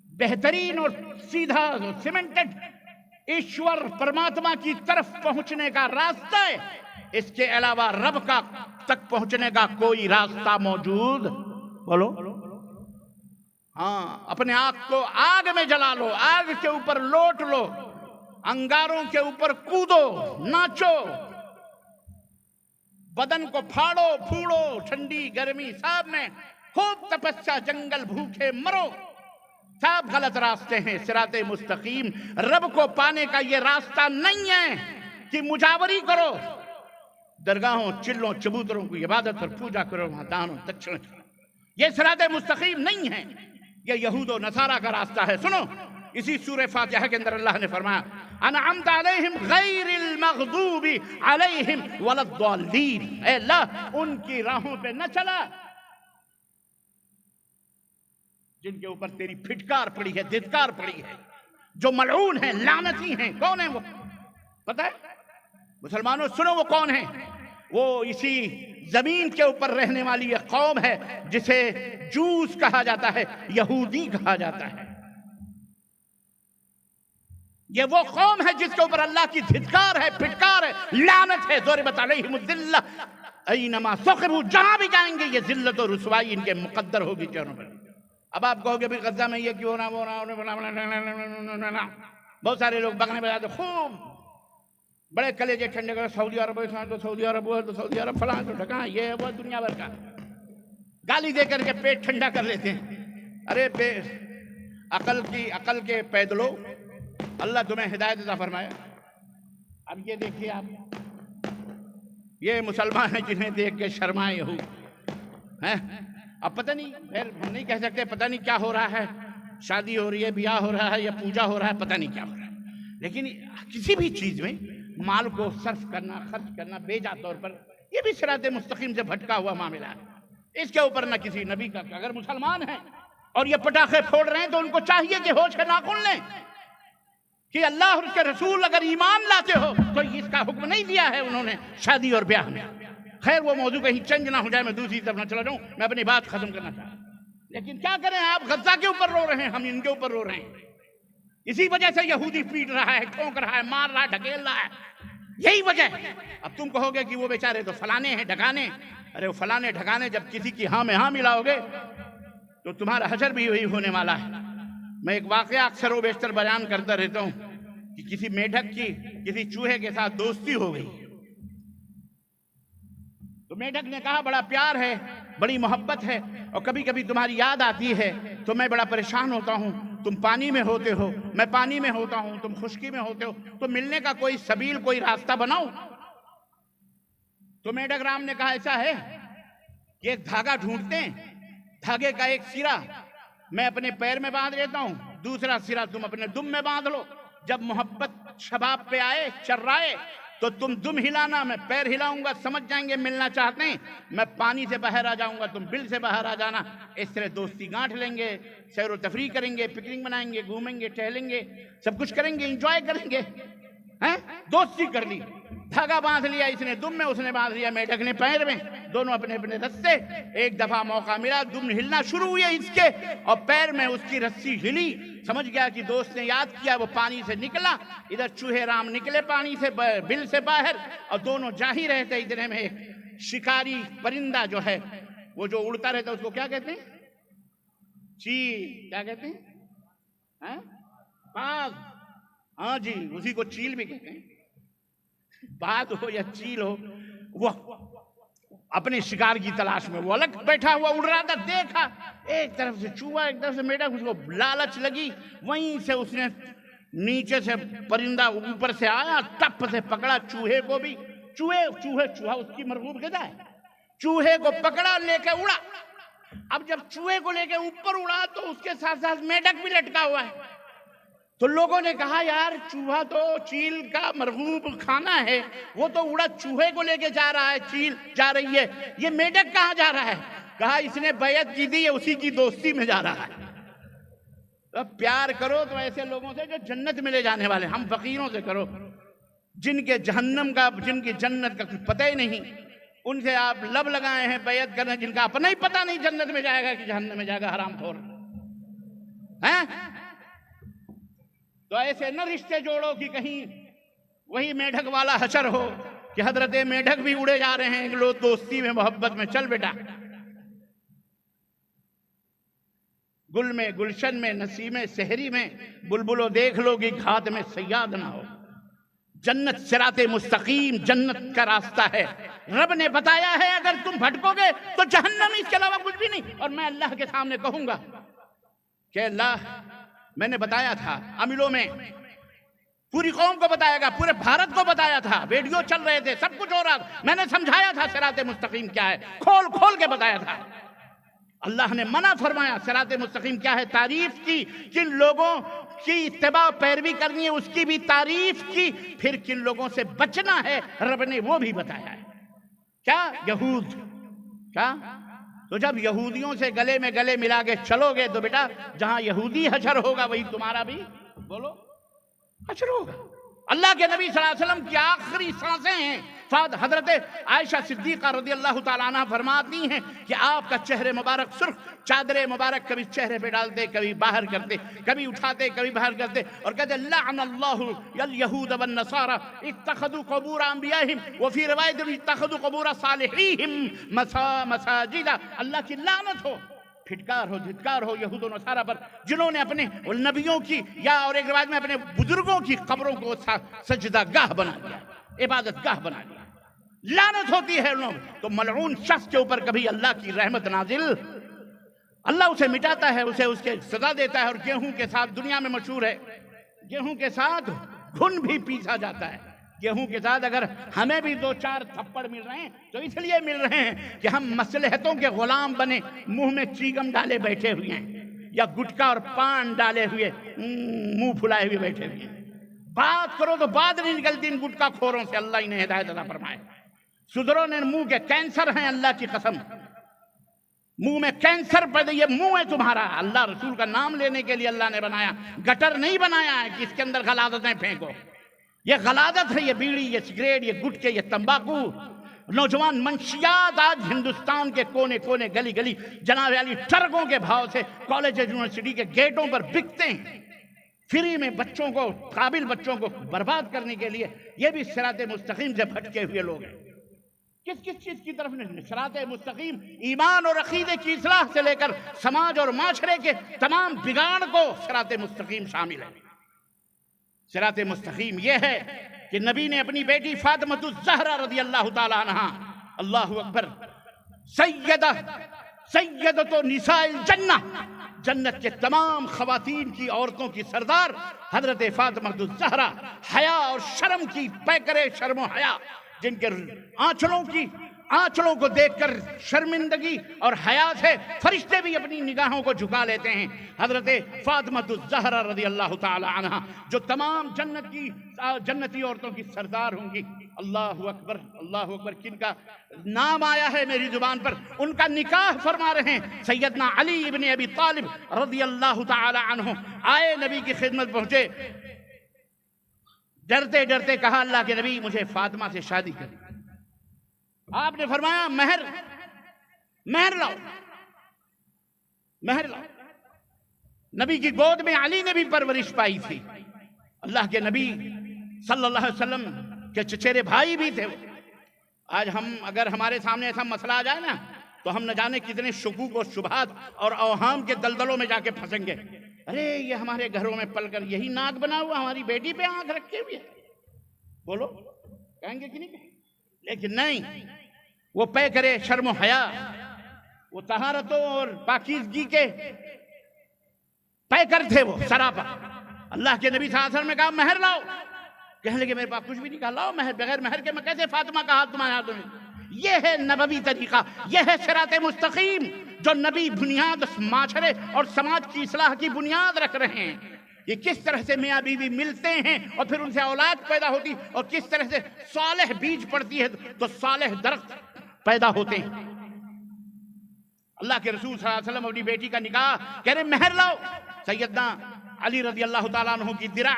بہترین اور سیدھا سیمنٹڈ ایشور پرماتما کی طرف پہنچنے کا راستہ ہے۔ اس کے علاوہ رب کا تک پہنچنے کا کوئی راستہ موجود بولو۔ ہاں، اپنے آگ کو آگ میں جلا لو، آگ کے اوپر لوٹ لو، انگاروں کے اوپر کودو، ناچو، بدن کو پھاڑو پھوڑو، ٹھنڈی گرمی سب میں خوب تپسیا، جنگل بھوکے مرو، سب غلط راستے ہیں۔ صراط مستقیم رب کو پانے کا یہ راستہ نہیں ہے کہ مجاوری کرو، درگاہوں، چلوں، چبوتروں کی عبادت اور پوجا کرو، وہاں دانوں دکشن کرو، یہ صراط مستقیم نہیں ہے، یہ یہود و نصارہ کا راستہ ہے۔ سنو، اسی سورہ فاتحہ کے اندر اللہ نے فرمایا انعمت علیہم غیر المغضوب علیہم ولا الضالین، اے اللہ ان کی راہوں پہ نہ چلا جن کے اوپر تیری پھٹکار پڑی ہے، دھتکار پڑی ہے، جو ملعون ہیں، لعنتی ہیں۔ کون ہیں وہ؟ پتہ ہے مسلمانوں؟ سنو وہ کون ہیں؟ وہ اسی زمین کے اوپر رہنے والی یہ قوم ہے جسے جوس کہا جاتا ہے، یہودی کہا جاتا ہے۔ یہ وہ قوم ہے جس کے اوپر اللہ کی دھتکار ہے، پھٹکار ہے، لعنت ہے۔ ضربت علیہم الذلہ اینما ثقبوا، جہاں بھی جائیں گے یہ ذلت و رسوائی ان کے مقدر ہوگی چہروں پر۔ اب آپ کہو گے بھی غزہ میں یہ کیوں ہو رہا وہ رہا، بہت سارے لوگ بگنے بجاتے خوب بڑے کلیجے ٹھنڈے کر، سعودی عرب ہے تو سعودی عرب ہے تو سعودی عرب فلاں تو ٹھکاں، یہ ہے وہ دنیا بھر کا گالی دے کر کے پیٹ ٹھنڈا کر لیتے ہیں۔ ارے عقل کے پیدلو، اللہ تمہیں ہدایت عطا فرمائے۔ اب یہ دیکھیے آپ، یہ مسلمان ہیں جنہیں دیکھ کے شرمائے ہو ہیں۔ اب پتہ نہیں، پھر ہم نہیں کہہ سکتے پتہ نہیں کیا ہو رہا ہے، شادی ہو رہی ہے، بیاہ ہو رہا ہے یا پوجا ہو رہا ہے، پتہ نہیں کیا ہو رہا ہے، لیکن کسی بھی چیز میں مال کو صرف کرنا، خرچ کرنا بیجا طور پر، یہ بھی صراط مستقیم سے بھٹکا ہوا معاملہ ہے۔ اس کے اوپر نہ کسی نبی کا، اگر مسلمان ہیں اور یہ پٹاخے پھوڑ رہے ہیں تو ان کو چاہیے کہ ہوش کے ناخن لیں کہ اللہ اور اس کے رسول اگر ایمان لاتے ہو تو اس کا حکم نہیں دیا ہے انہوں نے شادی اور بیاہ میں۔ خیر وہ موضوع کہیں چینج نہ ہو جائے، میں دوسری طرف نہ چلا جاؤں، میں اپنی بات ختم کرنا چاہتا ہوں۔ لیکن کیا کریں، آپ غزہ کے اوپر رو رہے ہیں، ہم ان کے اوپر رو رہے ہیں۔ اسی وجہ سے یہودی پیٹ رہا ہے، ٹھونک رہا ہے، مار رہا ہے، ڈھکیل رہا ہے، یہی وجہ ہے۔ اب تم کہو گے کہ وہ بیچارے تو فلانے ہیں، ڈھکانے، ارے وہ فلانے ڈھکانے جب کسی کی ہاں میں ہاں ملاؤ گے تو تمہارا حشر بھی وہی ہونے والا ہے۔ میں ایک واقعہ اکثر و بیشتر بیان کرتا رہتا ہوں کہ کسی میڈک کی کسی چوہے کے ساتھ دوستی ہو گئی، تو میڈک نے کہا بڑا پیار ہے، بڑی محبت ہے، اور کبھی کبھی تمہاری یاد آتی ہے تو میں بڑا پریشان ہوتا ہوں، تم پانی میں ہوتے ہو، میں پانی میں ہوتا ہوں، تم خشکی میں ہوتے ہو، تو ملنے کا کوئی سبیل، کوئی راستہ بناؤ۔ تو میڈک رام نے کہا ایسا ہے کہ ایک دھاگا ڈھونڈتے ہیں، دھاگے کا ایک سرا میں اپنے پیر میں باندھ لیتا ہوں، دوسرا سرا تم اپنے دم میں باندھ لو، جب محبت شباب پہ آئے، چرائے، تو تم دم ہلانا، میں پیر ہلاؤں گا، سمجھ جائیں گے ملنا چاہتے ہیں، میں پانی سے باہر آ جاؤں گا، تم بل سے باہر آ جانا، اس طرح دوستی گانٹھ لیں گے، سیر و تفریح کریں گے، پکنک منائیں گے، گھومیں گے، ٹہلیں گے، سب کچھ کریں گے، انجوائے کریں گے۔ دوستی کر لی، دھاگا باندھ لیا، اس نے دم میں، اس نے باندھ لیا میڈک نے پیر میں، دونوں اپنے اپنے رستے۔ ایک دفعہ موقع ملا، دم ہلنا شروع ہوئے اس کے، اور پیر میں اس کی رسی ہلی، سمجھ گیا کہ دوست نے یاد کیا، وہ پانی سے نکلا، ادھر چوہے رام نکلے پانی سے، بل سے باہر، اور دونوں جا ہی رہے تھے۔ اتنے میں ایک شکاری پرندہ جو ہے وہ جو اڑتا رہتا ہے اس کو کیا کہتے ہیں؟ چیل، کیا کہتے ہیں؟ باز، ہاں جی، اسی کو چیل بھی کہتے ہیں۔ باز ہو یا چیل ہو، وہ اپنے شکار کی تلاش میں وہ الگ بیٹھا ہوا اڑ رہا تھا، دیکھا ایک طرف سے چوہا، ایک طرف سے میڈک، اس کو لالچ لگی، وہیں سے اس نے نیچے سے پرندہ اوپر سے آیا، ٹپ سے پکڑا چوہے کو بھی، چوہا اس کی مرغوب غذا ہے، چوہے کو پکڑا، لے کے اڑا۔ اب جب چوہے کو لے کے اوپر اڑا تو اس کے ساتھ ساتھ میڈک بھی لٹکا ہوا ہے، تو لوگوں نے کہا یار چوہا تو چیل کا مرغوب کھانا ہے، وہ تو اڑا چوہے کو لے کے جا رہا ہے، چیل جا رہی ہے، یہ میڈک کہاں جا رہا ہے؟ کہا اس نے بیعت کی دی ہے، اسی کی دوستی میں جا رہا ہے۔ تو پیار کرو تو ایسے لوگوں سے جو جنت میں لے جانے والے، ہم فقیروں سے کرو جن کے جہنم کا، جن کی جنت کا کچھ پتہ ہی نہیں، ان سے آپ لب لگائے ہیں بیعت کرنے، جن کا اپنا ہی پتہ نہیں جنت میں جائے گا کہ جہنم میں جائے گا، حرام خور ہیں۔ تو ایسے نہ رشتے جوڑو کہ کہیں وہی میڈک والا حشر ہو کہ حضرت میڈک بھی اڑے جا رہے ہیں، لوگ دوستی میں، محبت میں، چل بیٹا، گل میں، گلشن میں، نسیم سحری میں، بلبلو دیکھ لو کہ گھات میں صیاد نہ ہو۔ جنت صراط مستقیم، جنت کا راستہ ہے، رب نے بتایا ہے، اگر تم بھٹکو گے تو جہنم، اس کے علاوہ کچھ بھی نہیں۔ اور میں اللہ کے سامنے کہوں گا کہ اللہ، میں نے بتایا تھا عملوں میں، پوری قوم کو بتایا گا، پورے بھارت کو بتایا تھا، ویڈیو چل رہے تھے، سب کچھ ہو رہا تھا، میں نے سمجھایا تھا صراط مستقیم کیا ہے، کھول کھول کے بتایا تھا۔ اللہ نے منع فرمایا صراط مستقیم کیا ہے، تعریف کی، کن لوگوں کی اتباع پیروی کرنی ہے اس کی بھی تعریف کی، پھر کن لوگوں سے بچنا ہے رب نے وہ بھی بتایا ہے۔ کیا؟ یہود۔ کیا؟ تو جب یہودیوں سے گلے میں گلے ملا کے چلو گے تو بیٹا جہاں یہودی حشر ہوگا وہی تمہارا بھی بولو حشر ہوگا۔ اللہ کے نبی صلی اللہ علیہ وسلم کی آخری سانسیں ہیں حضرت عائشہ صدیقہ رضی اللہ تعالیٰ عنہ فرماتی ہیں کہ آپ کا چہرے مبارک سرخ، چادر مبارک کبھی چہرے پہ ڈالتے، کبھی باہر کرتے، کبھی اٹھاتے، کبھی باہر کرتے، اور کہتے لعن اللہ الیہود والنصارى اتخذوا قبور انبیائہم وفی روایت اتخذوا قبور صالحیہم مساجد، اللہ کی لعنت ہو، پھٹکار ہو، دھتکار ہو یہود و نصارہ پر، جنہوں نے اپنے نبیوں کی یا اور ایک روایت میں اپنے بزرگوں کی قبروں کو سجدہ گاہ بنا دیا، عبادت گاہ بنا دیا، لعنت ہوتی ہے ان لوگوں۔ تو ملعون شخص کے اوپر کبھی اللہ کی رحمت نازل، اللہ اسے مٹاتا ہے، اسے اس کے سزا دیتا ہے۔ اور گیہوں کے ساتھ دنیا میں مشہور ہے، گیہوں کے ساتھ گھن بھی پیسا جاتا ہے۔ گیہوں کے ساتھ اگر ہمیں بھی 2-4 تھپڑ مل رہے ہیں تو اس لیے مل رہے ہیں کہ ہم مصلحتوں کے غلام بنے، منہ میں چیگم ڈالے بیٹھے ہوئے ہیں، یا گٹکا اور پان ڈالے ہوئے منہ پھلائے ہوئے بیٹھے ہوئے ہیں۔ بات کرو تو بات نہیں نکلتی ان گٹکا خوروں سے، اللہ انہیں ہدایت عطا فرمائے۔ سدروں نے منہ کے کینسر ہیں، اللہ کی قسم، منہ میں کینسر پیدا، یہ منہ ہے تمہارا، اللہ رسول کا نام لینے کے لیے اللہ نے بنایا، گٹر نہیں بنایا ہے کہ اس کے اندر غلاظتیں پھینکو۔ یہ غلاظت ہے، یہ بیڑی، یہ سگریٹ، یہ گٹکے، یہ تمباکو، نوجوان منشیات آج ہندوستان کے کونے کونے، گلی گلی جناب علی ٹرکوں کے بھاؤ سے کالج یونیورسٹی کے گیٹوں پر بکتے ہیں، فری میں بچوں کو، قابل بچوں کو برباد کرنے کے لیے۔ یہ بھی صراط مستقیم سے بھٹکے ہوئے لوگ ہیں۔ کس کس چیز کی طرف نہیں؟ صراط مستقیم ایمان اور عقیدے کی اصلاح سے لے کر سماج اور معاشرے کے تمام بگاڑ کو صراط مستقیم شامل ہے۔ صراط مستقیم یہ ہے کہ نبی نے اپنی بیٹی فاطمہ الزہرا رضی اللہ تعالی عنہ، اللہ اکبر، سیدۃ نساء الجنہ، جنت کے تمام خواتین کی، عورتوں کی سردار حضرت فاطمہ الزہرا، حیا اور شرم کی پیکرے، شرم و حیا، جن کے آنچلوں کو دیکھ کر شرمندگی اور حیا سے فرشتے بھی اپنی نگاہوں کو جھکا لیتے ہیں۔ حضرت فاطمہ الزہرا رضی اللہ تعالی عنہ جو تمام جنتی عورتوں کی سردار ہوں گی۔ اللہ اکبر، اللہ اکبر، کن کا نام آیا ہے میری زبان پر، ان کا نکاح فرما رہے ہیں سیدنا علی ابن ابی طالب رضی اللہ تعالی عنہ۔ آئے نبی کی خدمت پہنچے، ڈرتے ڈرتے کہا اللہ کے نبی مجھے فاطمہ سے شادی کرنی۔ آپ نے فرمایا مہر لاؤ، مہر لاؤ۔ نبی کی گود میں علی نے بھی پرورش پائی تھی، اللہ کے نبی صلی اللہ علیہ وسلم کے چچیرے بھائی بھی تھے۔ آج اگر ہمارے سامنے ایسا مسئلہ آ جائے نا تو ہم نہ جانے کتنے شکوک و شبہات اور اوہام کے دلدلوں میں جا کے پھنسیں گے۔ ارے یہ ہمارے گھروں میں پل کر یہی ناک بنا ہوا ہماری بیٹی پہ آنکھ رکھے ہوئے، بولو کہیں گے کہ نہیں کہیں؟ لیکن نہیں، وہ پے کرے شرم و حیا، وہ طہارتوں اور پاکیزگی کے پے کر تھے، وہ سراپا۔ اللہ کے نبی صلی اللہ علیہ وسلم نے کہا مہر لاؤ، کہنے لگے میرے پاس کچھ بھی نہیں، کہا لاؤ مہر، بغیر مہر کے میں کیسے فاطمہ کا ہاتھ تمہارے ہاتھوں میں؟ یہ ہے نبوی طریقہ، یہ ہے صراط مستقیم جو نبی بنیاد معاشرے اور سماج کی اصلاح کی بنیاد رکھ رہے ہیں۔ یہ کس طرح سے میاں بیوی ملتے ہیں اور پھر ان سے اولاد پیدا ہوتی، اور کس طرح سے صالح بیج پڑتی ہے تو صالح درخت پیدا ہوتے ہیں۔ اللہ کے رسول صلی اللہ علیہ وسلم اپنی بیٹی کا نکاح کہہ رہے مہر لاؤ۔ سیدنا علی رضی اللہ تعالیٰ عنہ کی درع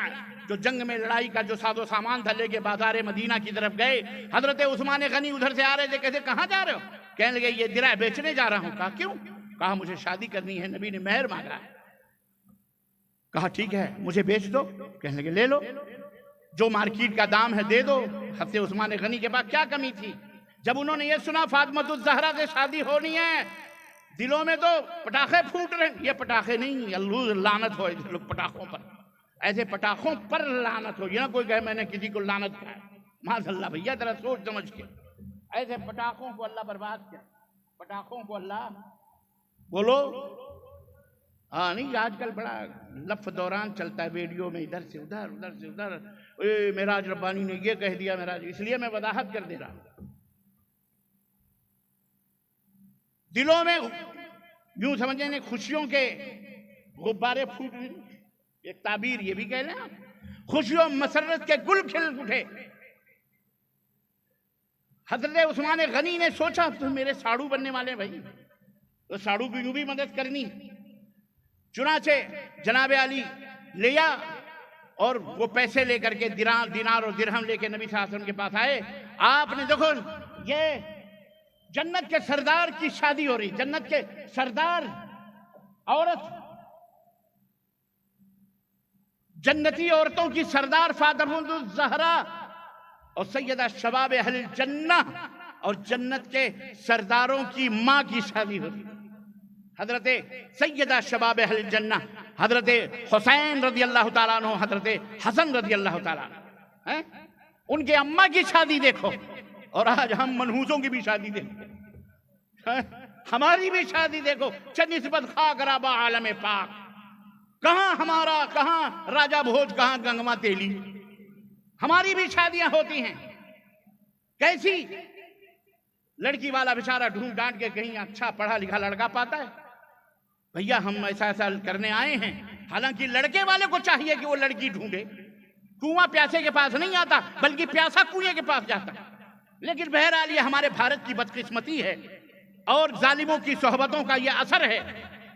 جو جنگ میں لڑائی کا جو ساز و سامان تھا لے کے بازار مدینہ کی طرف گئے، حضرت عثمان غنی ادھر سے آ رہے تھے، کہتے کہاں جا رہے ہو؟ کہنے لگے یہ درع بیچنے جا رہا ہوں۔ کہا کیوں؟ کہا مجھے شادی کرنی ہے، نبی نے مہر مانگا ہے۔ کہا ٹھیک ہے مجھے بیچ دو، کہنے لگے لے لو، جو مارکیٹ کا دام ہے دے دو۔ حضرت عثمان غنی کے پاس کیا کمی تھی؟ جب انہوں نے یہ سنا فاطمہ الزہرا سے شادی ہونی ہے، دلوں میں تو پٹاخے پھوٹ رہے ہیں۔ یہ پٹاخے نہیں، اللہ لعنت ہو لوگ پٹاخوں پر، ایسے پٹاخوں پر لعنت ہو۔ یہ نہ کوئی کہے میں نے کسی کو لعنت کیا ہے، معاذ اللہ بھیا ذرا سوچ سمجھ کے، ایسے پٹاخوں کو اللہ برباد کیا، پٹاخوں کو اللہ بولو۔ ہاں نہیں، آج کل بڑا لف دوران چلتا ہے ویڈیو میں، ادھر سے ادھر، ادھر سے ادھر، معراج ربانی نے یہ کہہ دیا، معراج، اس لیے میں وضاحت کر دے رہا ہوں۔ دلوں میں یوں سمجھیں خوشیوں کے غبارے پھوٹ رہے، ایک تعبیر یہ بھی کہہ لیں آپ، خوشیوں مسرت کے گل کھل اٹھے۔ حضرت عثمان غنی نے سوچا تم میرے ساڑو بننے والے بھائی، تو ساڑو کی یوں بھی مدد کرنی۔ چنانچہ جناب علی لیا اور وہ پیسے لے کر کے دینار اور درہم لے کے نبی صلی اللہ علیہ وسلم کے پاس آئے آپ نے دیکھو یہ جنت کے سردار کی شادی ہو رہی، جنت کے سردار عورت، جنتی عورتوں کی سردار فاطمہ الزہرا اور سیدہ شباب اہل الجنہ اور جنت کے سرداروں کی ماں کی شادی ہو رہی، حضرت سیدہ شباب اہل الجنہ حضرت حسین رضی اللہ تعالیٰ عنہ، حضرت حسن رضی اللہ تعالیٰ عنہ، ان کے اماں کی شادی دیکھو، اور آج ہم منحوسوں کی بھی شادی دیکھو، ہماری بھی شادی دیکھو، چنسبت خاک رابع عالم پاک، کہاں ہمارا، کہاں راجہ بھوج، کہاں گنگما تیلی، ہماری بھی شادیاں ہوتی ہیں۔ کیسی لڑکی والا بیچارہ ڈھونڈ ڈانٹ کے کہیں اچھا پڑھا لکھا لڑکا پاتا ہے؟ بھیا ہم ایسا کرنے آئے ہیں، حالانکہ لڑکے والے کو چاہیے کہ وہ لڑکی ڈھونڈے، کنواں پیاسے کے پاس نہیں آتا بلکہ پیاسا کنویں کے پاس جاتا، لیکن بہرحال یہ ہمارے بھارت کی بدقسمتی ہے اور ظالموں کی صحبتوں کا یہ اثر ہے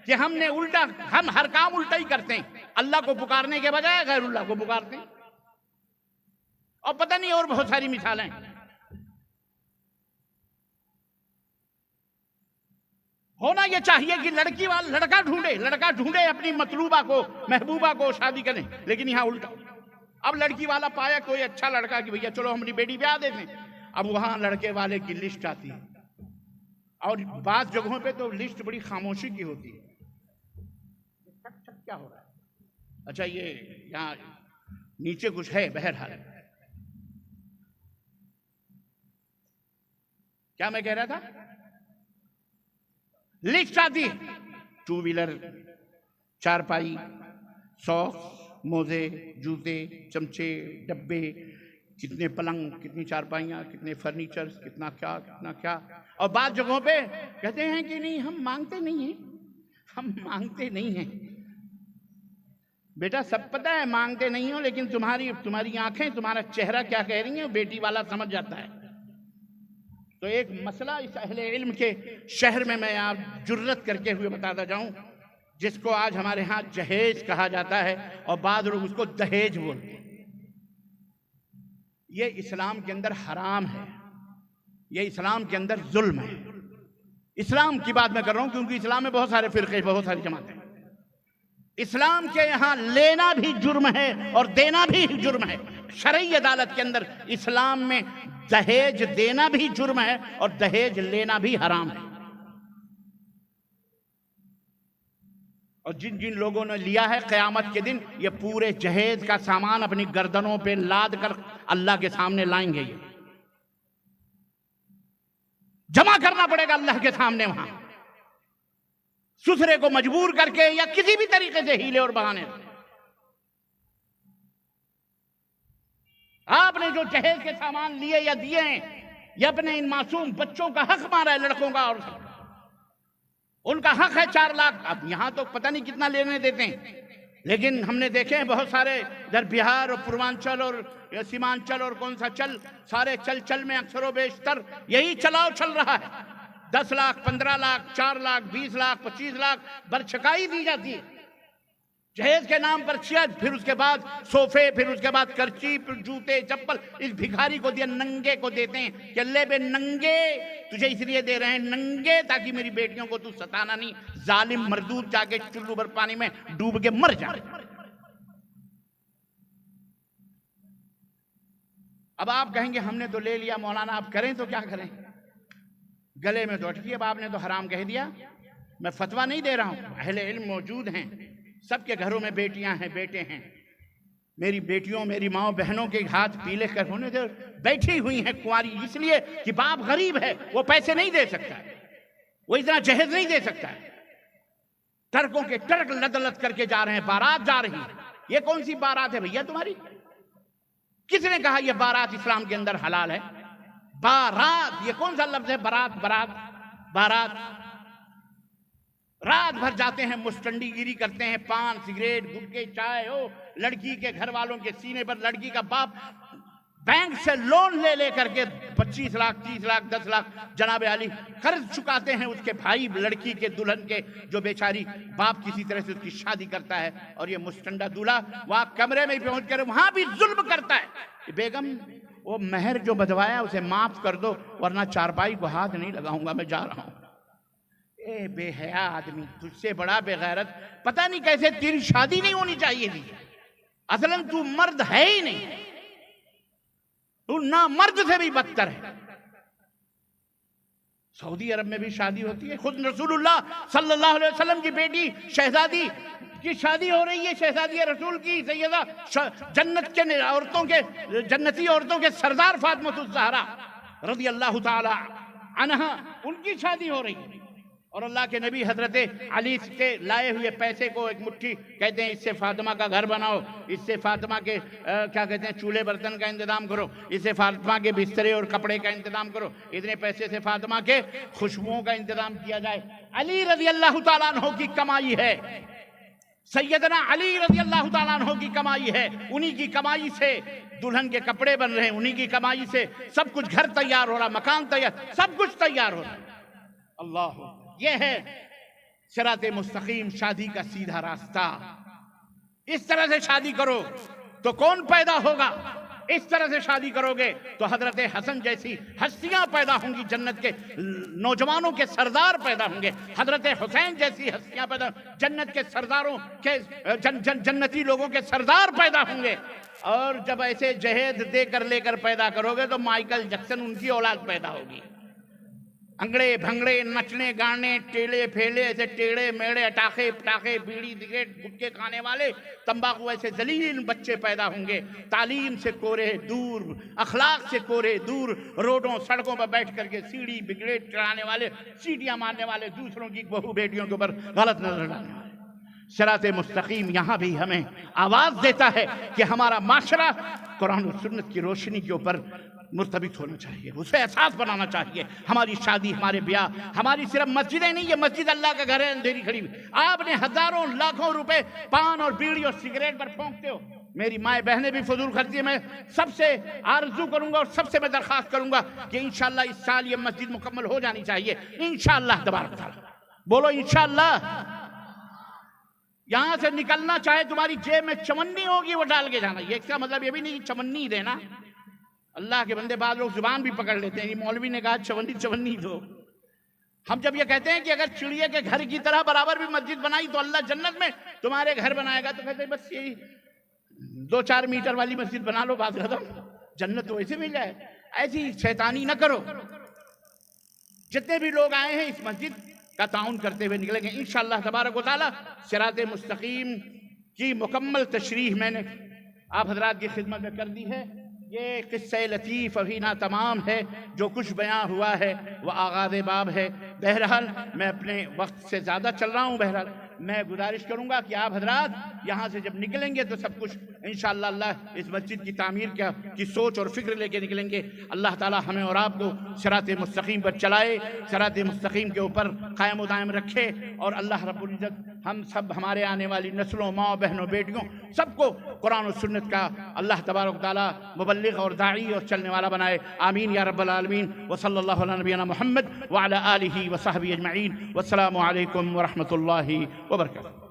کہ ہم نے الٹا، ہم ہر کام الٹا ہی کرتے ہیں، اللہ کو پکارنے کے بجائے غیر اللہ کو پکارتے ہیں، اور پتہ نہیں اور بہت ساری مثالیں۔ ہونا یہ چاہیے کہ لڑکی والا لڑکا ڈھونڈے اپنی مطلوبہ کو، محبوبہ کو شادی کریں، لیکن یہاں الٹا۔ اب لڑکی والا پایا کوئی اچھا لڑکا کہ بھیا چلو ہماری بیٹی بیاہ دیتے ہیں، اب وہاں لڑکے والے کی لسٹ آتی ہے، اور بعض جگہوں پہ تو لسٹ بڑی خاموشی کی ہوتی ہے۔ کیا ہو رہا ہے؟ اچھا یہ یہاں نیچے کچھ ہے، بہرحال کیا میں کہہ رہا تھا؟ لسٹ آتی، ٹو ویلر، چارپائی، ساکس، موزے، جوتے، چمچے، ڈبے، کتنے پلنگ، کتنی چارپائیاں، کتنے فرنیچرز، کتنا کیا، اور بعض جگہوں پہ کہتے ہیں کہ نہیں ہم مانگتے نہیں ہیں۔ بیٹا سب پتہ ہے مانگتے نہیں ہو، لیکن تمہاری آنکھیں، تمہارا چہرہ کیا کہہ رہی ہیں بیٹی والا سمجھ جاتا ہے۔ تو ایک مسئلہ اس اہل علم کے شہر میں آپ جرت کر کے ہوئے بتاتا جاؤں، جس کو آج ہمارے ہاں جہیز کہا جاتا ہے اور بعض لوگ اس کو دہیج بولتے ہیں۔ یہ اسلام کے اندر حرام ہے، یہ اسلام کے اندر ظلم ہے۔ اسلام کی بات میں کر رہا ہوں کیونکہ اسلام میں بہت سارے فرقے، بہت ساری جماعتیں۔ اسلام کے یہاں لینا بھی جرم ہے اور دینا بھی جرم ہے۔ شرعی عدالت کے اندر اسلام میں دہیج دینا بھی جرم ہے اور دہیج لینا بھی حرام ہے۔ اور جن لوگوں نے لیا ہے قیامت کے دن یہ پورے جہیز کا سامان اپنی گردنوں پہ لاد کر اللہ کے سامنے لائیں گے، یہ جمع کرنا پڑے گا اللہ کے سامنے، وہاں سسرے کو مجبور کر کے یا کسی بھی طریقے سے ہیلے اور بہانے۔ آپ نے جو جہیز کے سامان لیے یا دیے ہیں، یہ اپنے ان معصوم بچوں کا حق مارا ہے، لڑکوں کا، اور ان کا حق ہے 4 لاکھ۔ اب یہاں تو پتہ نہیں کتنا لینے دیتے ہیں، لیکن ہم نے دیکھے ہیں بہت سارے ادھر بہار اور پوروانچل اور سیمانچل اور کون سا چل، سارے چل میں اکثر و بیشتر یہی چلاؤ چل رہا ہے۔ 10 لاکھ، 15 لاکھ، 4 لاکھ، 20 لاکھ، 25 لاکھ برچکائی دی جاتی ہے جہیز کے نام پر، پھر اس کے بعد صوفے، پھر اس کے بعد کرچی، پھر جوتے، چپل۔ اس بھکاری کو دیا، ننگے کو دیتے ہیں کہ اللہ بے ننگے تجھے اس لیے دے رہے ہیں ننگے تاکہ میری بیٹیوں کو تو ستانا نہیں، ظالم مردود جا کے چلو بھر پانی میں ڈوب کے مر جائے۔ اب آپ کہیں گے ہم نے تو لے لیا مولانا، آپ کریں تو کیا کریں، گلے میں تو اٹکی، اب آپ نے تو حرام کہہ دیا۔ میں فتویٰ نہیں دے رہا ہوں، اہل علم موجود ہیں، سب کے گھروں میں بیٹیاں ہیں، بیٹے ہیں، میری بیٹیوں، میری ماں بہنوں کے ہاتھ پیلے کر ہونے دے، بیٹھی ہوئی ہیں کنواری، اس لیے کہ باپ غریب ہے، وہ پیسے نہیں دے سکتا ہے، وہ اتنا جہیز نہیں دے سکتا ہے۔ ٹرکوں کے ٹرک لد لد کر کے جا رہے ہیں، بارات جا رہی ہے۔ یہ کون سی بارات ہے بھیا تمہاری؟ کس نے کہا یہ بارات اسلام کے اندر حلال ہے؟ بارات یہ کون سا لفظ ہے؟ بارات رات بھر جاتے ہیں، مستنڈی گیری کرتے ہیں، پان، سگریٹ، گٹکے، چائے، لڑکی کے گھر والوں کے سینے پر لڑکی کا باپ بینک سے لون لے کر کے 25 لاکھ 30 لاکھ 10 لاکھ جناب علی قرض چکاتے ہیں اس کے بھائی لڑکی کے دلہن کے، جو بیچاری باپ کسی طرح سے اس کی شادی کرتا ہے، اور یہ مستنڈا دولہا وہاں کمرے میں پہنچ کر وہاں بھی ظلم کرتا ہے۔ بیگم وہ مہر جو بدوایا اسے معاف کر دو ورنہ چارپائی کو ہاتھ نہیں لگاؤں گا، میں جا رہا ہوں۔ اے بے حیا آدمی، تجھ سے بڑا بے غیرت، پتہ نہیں کیسے تیری شادی نہیں ہونی چاہیے تھی، اصلاً تو مرد ہے ہی نہیں، تو نہ مرد سے بھی بدتر ہے۔ سعودی عرب میں بھی شادی ہوتی ہے، خود رسول اللہ صلی اللہ علیہ وسلم کی بیٹی شہزادی کی شادی ہو رہی ہے، شہزادی رسول کی سیدہ جنت کے عورتوں کے جنتی عورتوں کے سردار فاطمہ الزہرا رضی اللہ تعالی عنہا، ان کی شادی ہو رہی ہے، اور اللہ کے نبی حضرت علی کے لائے ہوئے پیسے کو ایک مٹھی کہتے ہیں اس سے فاطمہ کا گھر بناؤ، اس سے فاطمہ کے کیا کہتے ہیں چولہے برتن کا انتظام کرو، اس سے فاطمہ کے بسترے اور کپڑے کا انتظام کرو، اتنے پیسے سے فاطمہ کے خوشبوؤں کا انتظام کیا جائے۔ علی رضی اللہ تعالیٰ عنہ کی کمائی ہے، سیدنا علی رضی اللہ تعالیٰ عنہ کی کمائی ہے، انہی کی کمائی سے دلہن کے کپڑے بن رہے ہیں، انہی کی کمائی سے سب کچھ، گھر تیار ہو رہا، مکان تیار، سب کچھ تیار ہو رہا۔ اللہ، یہ ہے صراط مستقیم، شادی کا سیدھا راستہ۔ اس طرح سے شادی کرو تو کون پیدا ہوگا؟ اس طرح سے شادی کرو گے تو حضرت حسن جیسی ہستیاں پیدا ہوں گی، جنت کے نوجوانوں کے سردار پیدا ہوں گے، حضرت حسین جیسی ہستیاں پیدا، جنت کے سرداروں کے جنتی لوگوں کے سردار پیدا ہوں گے۔ اور جب ایسے جہیز دے کر لے کر پیدا کرو گے تو مائیکل جیکسن ان کی اولاد پیدا ہوگی، انگڑے بھنگڑے نچنے گانے ٹیلے پھیلے ایسے ٹیڑے میڑے اٹاخے پٹاخے بیڑی سگریٹ گٹکے کھانے والے تمباکو ایسے ذلیل بچے پیدا ہوں گے، تعلیم سے کورے دور، اخلاق سے کورے دور، روڈوں سڑکوں پر بیٹھ کر کے سیڑھی بگریٹ چڑھانے والے، سیڑھیاں مارنے والے، دوسروں کی بہو بیٹیوں کے اوپر غلط نظر ڈالنے والے۔ صراط مستقیم یہاں بھی ہمیں آواز دیتا ہے کہ ہمارا معاشرہ قرآن و سنت کی روشنی کے اوپر مرتبط ہونا چاہیے، اسے احساس بنانا چاہیے۔ ہماری شادی، ہمارے بیاہ، ہماری صرف مسجدیں نہیں، یہ مسجد اللہ کا گھر ہے، اندھیری کھڑی ہوئی، آپ نے ہزاروں لاکھوں روپے پان اور بیڑی اور سگریٹ پر پھونکتے ہو۔ میری مائیں بہنیں بھی فضول خرچی ہے، میں سب سے آرزو کروں گا اور سب سے میں درخواست کروں گا کہ انشاءاللہ اس سال یہ مسجد مکمل ہو جانی چاہیے، انشاءاللہ تبارک تعالیٰ، بولو انشاءاللہ۔ یہاں سے نکلنا چاہے تمہاری جیب میں چمنی ہوگی وہ ڈال کے جانا، یہ اس کا مطلب یہ بھی نہیں کہ چمنی دینا، اللہ کے بندے بعض لوگ زبان بھی پکڑ لیتے ہیں، یہ مولوی نے کہا چمنی دو۔ ہم جب یہ کہتے ہیں کہ اگر چڑیا کے گھر کی طرح برابر بھی مسجد بنائی تو اللہ جنت میں تمہارے گھر بنائے گا، تو کہتے ہیں بس یہی 2-4 میٹر والی مسجد بنا لو، بات ختم، جنت تو ایسے مل جائے۔ ایسی شیطانی نہ کرو۔ جتنے بھی لوگ آئے ہیں اس مسجد کا تعاون کرتے ہوئے نکلیں گے انشاءاللہ تبارک و تعالی۔ صراط مستقیم کی مکمل تشریح میں نے آپ حضرات کی خدمت میں کر دی ہے۔ یہ قصہ لطیف ابھی نہ تمام ہے، جو کچھ بیان ہوا ہے وہ آغاز باب ہے۔ بہرحال میں اپنے وقت سے زیادہ چل رہا ہوں، بہرحال میں گزارش کروں گا کہ آپ حضرات یہاں سے جب نکلیں گے تو سب کچھ انشاءاللہ اللہ اس مسجد کی تعمیر کی سوچ اور فکر لے کے نکلیں گے۔ اللہ تعالی ہمیں اور آپ کو صراط مستقیم پر چلائے، صراط مستقیم کے اوپر قائم و دائم رکھے، اور اللہ رب العزت ہم سب، ہمارے آنے والی نسلوں، ماں بہنوں بیٹیوں سب کو قرآن و سنت کا اللہ تبارک تعالی مبلغ اور داعی اور چلنے والا بنائے، آمین یا رب العالمین۔ وصلی اللہ علی نبینا محمد وعلی آلہ وصحبہ اجمعین، والسلام علیکم ورحمۃ اللہ وبرکاتہ۔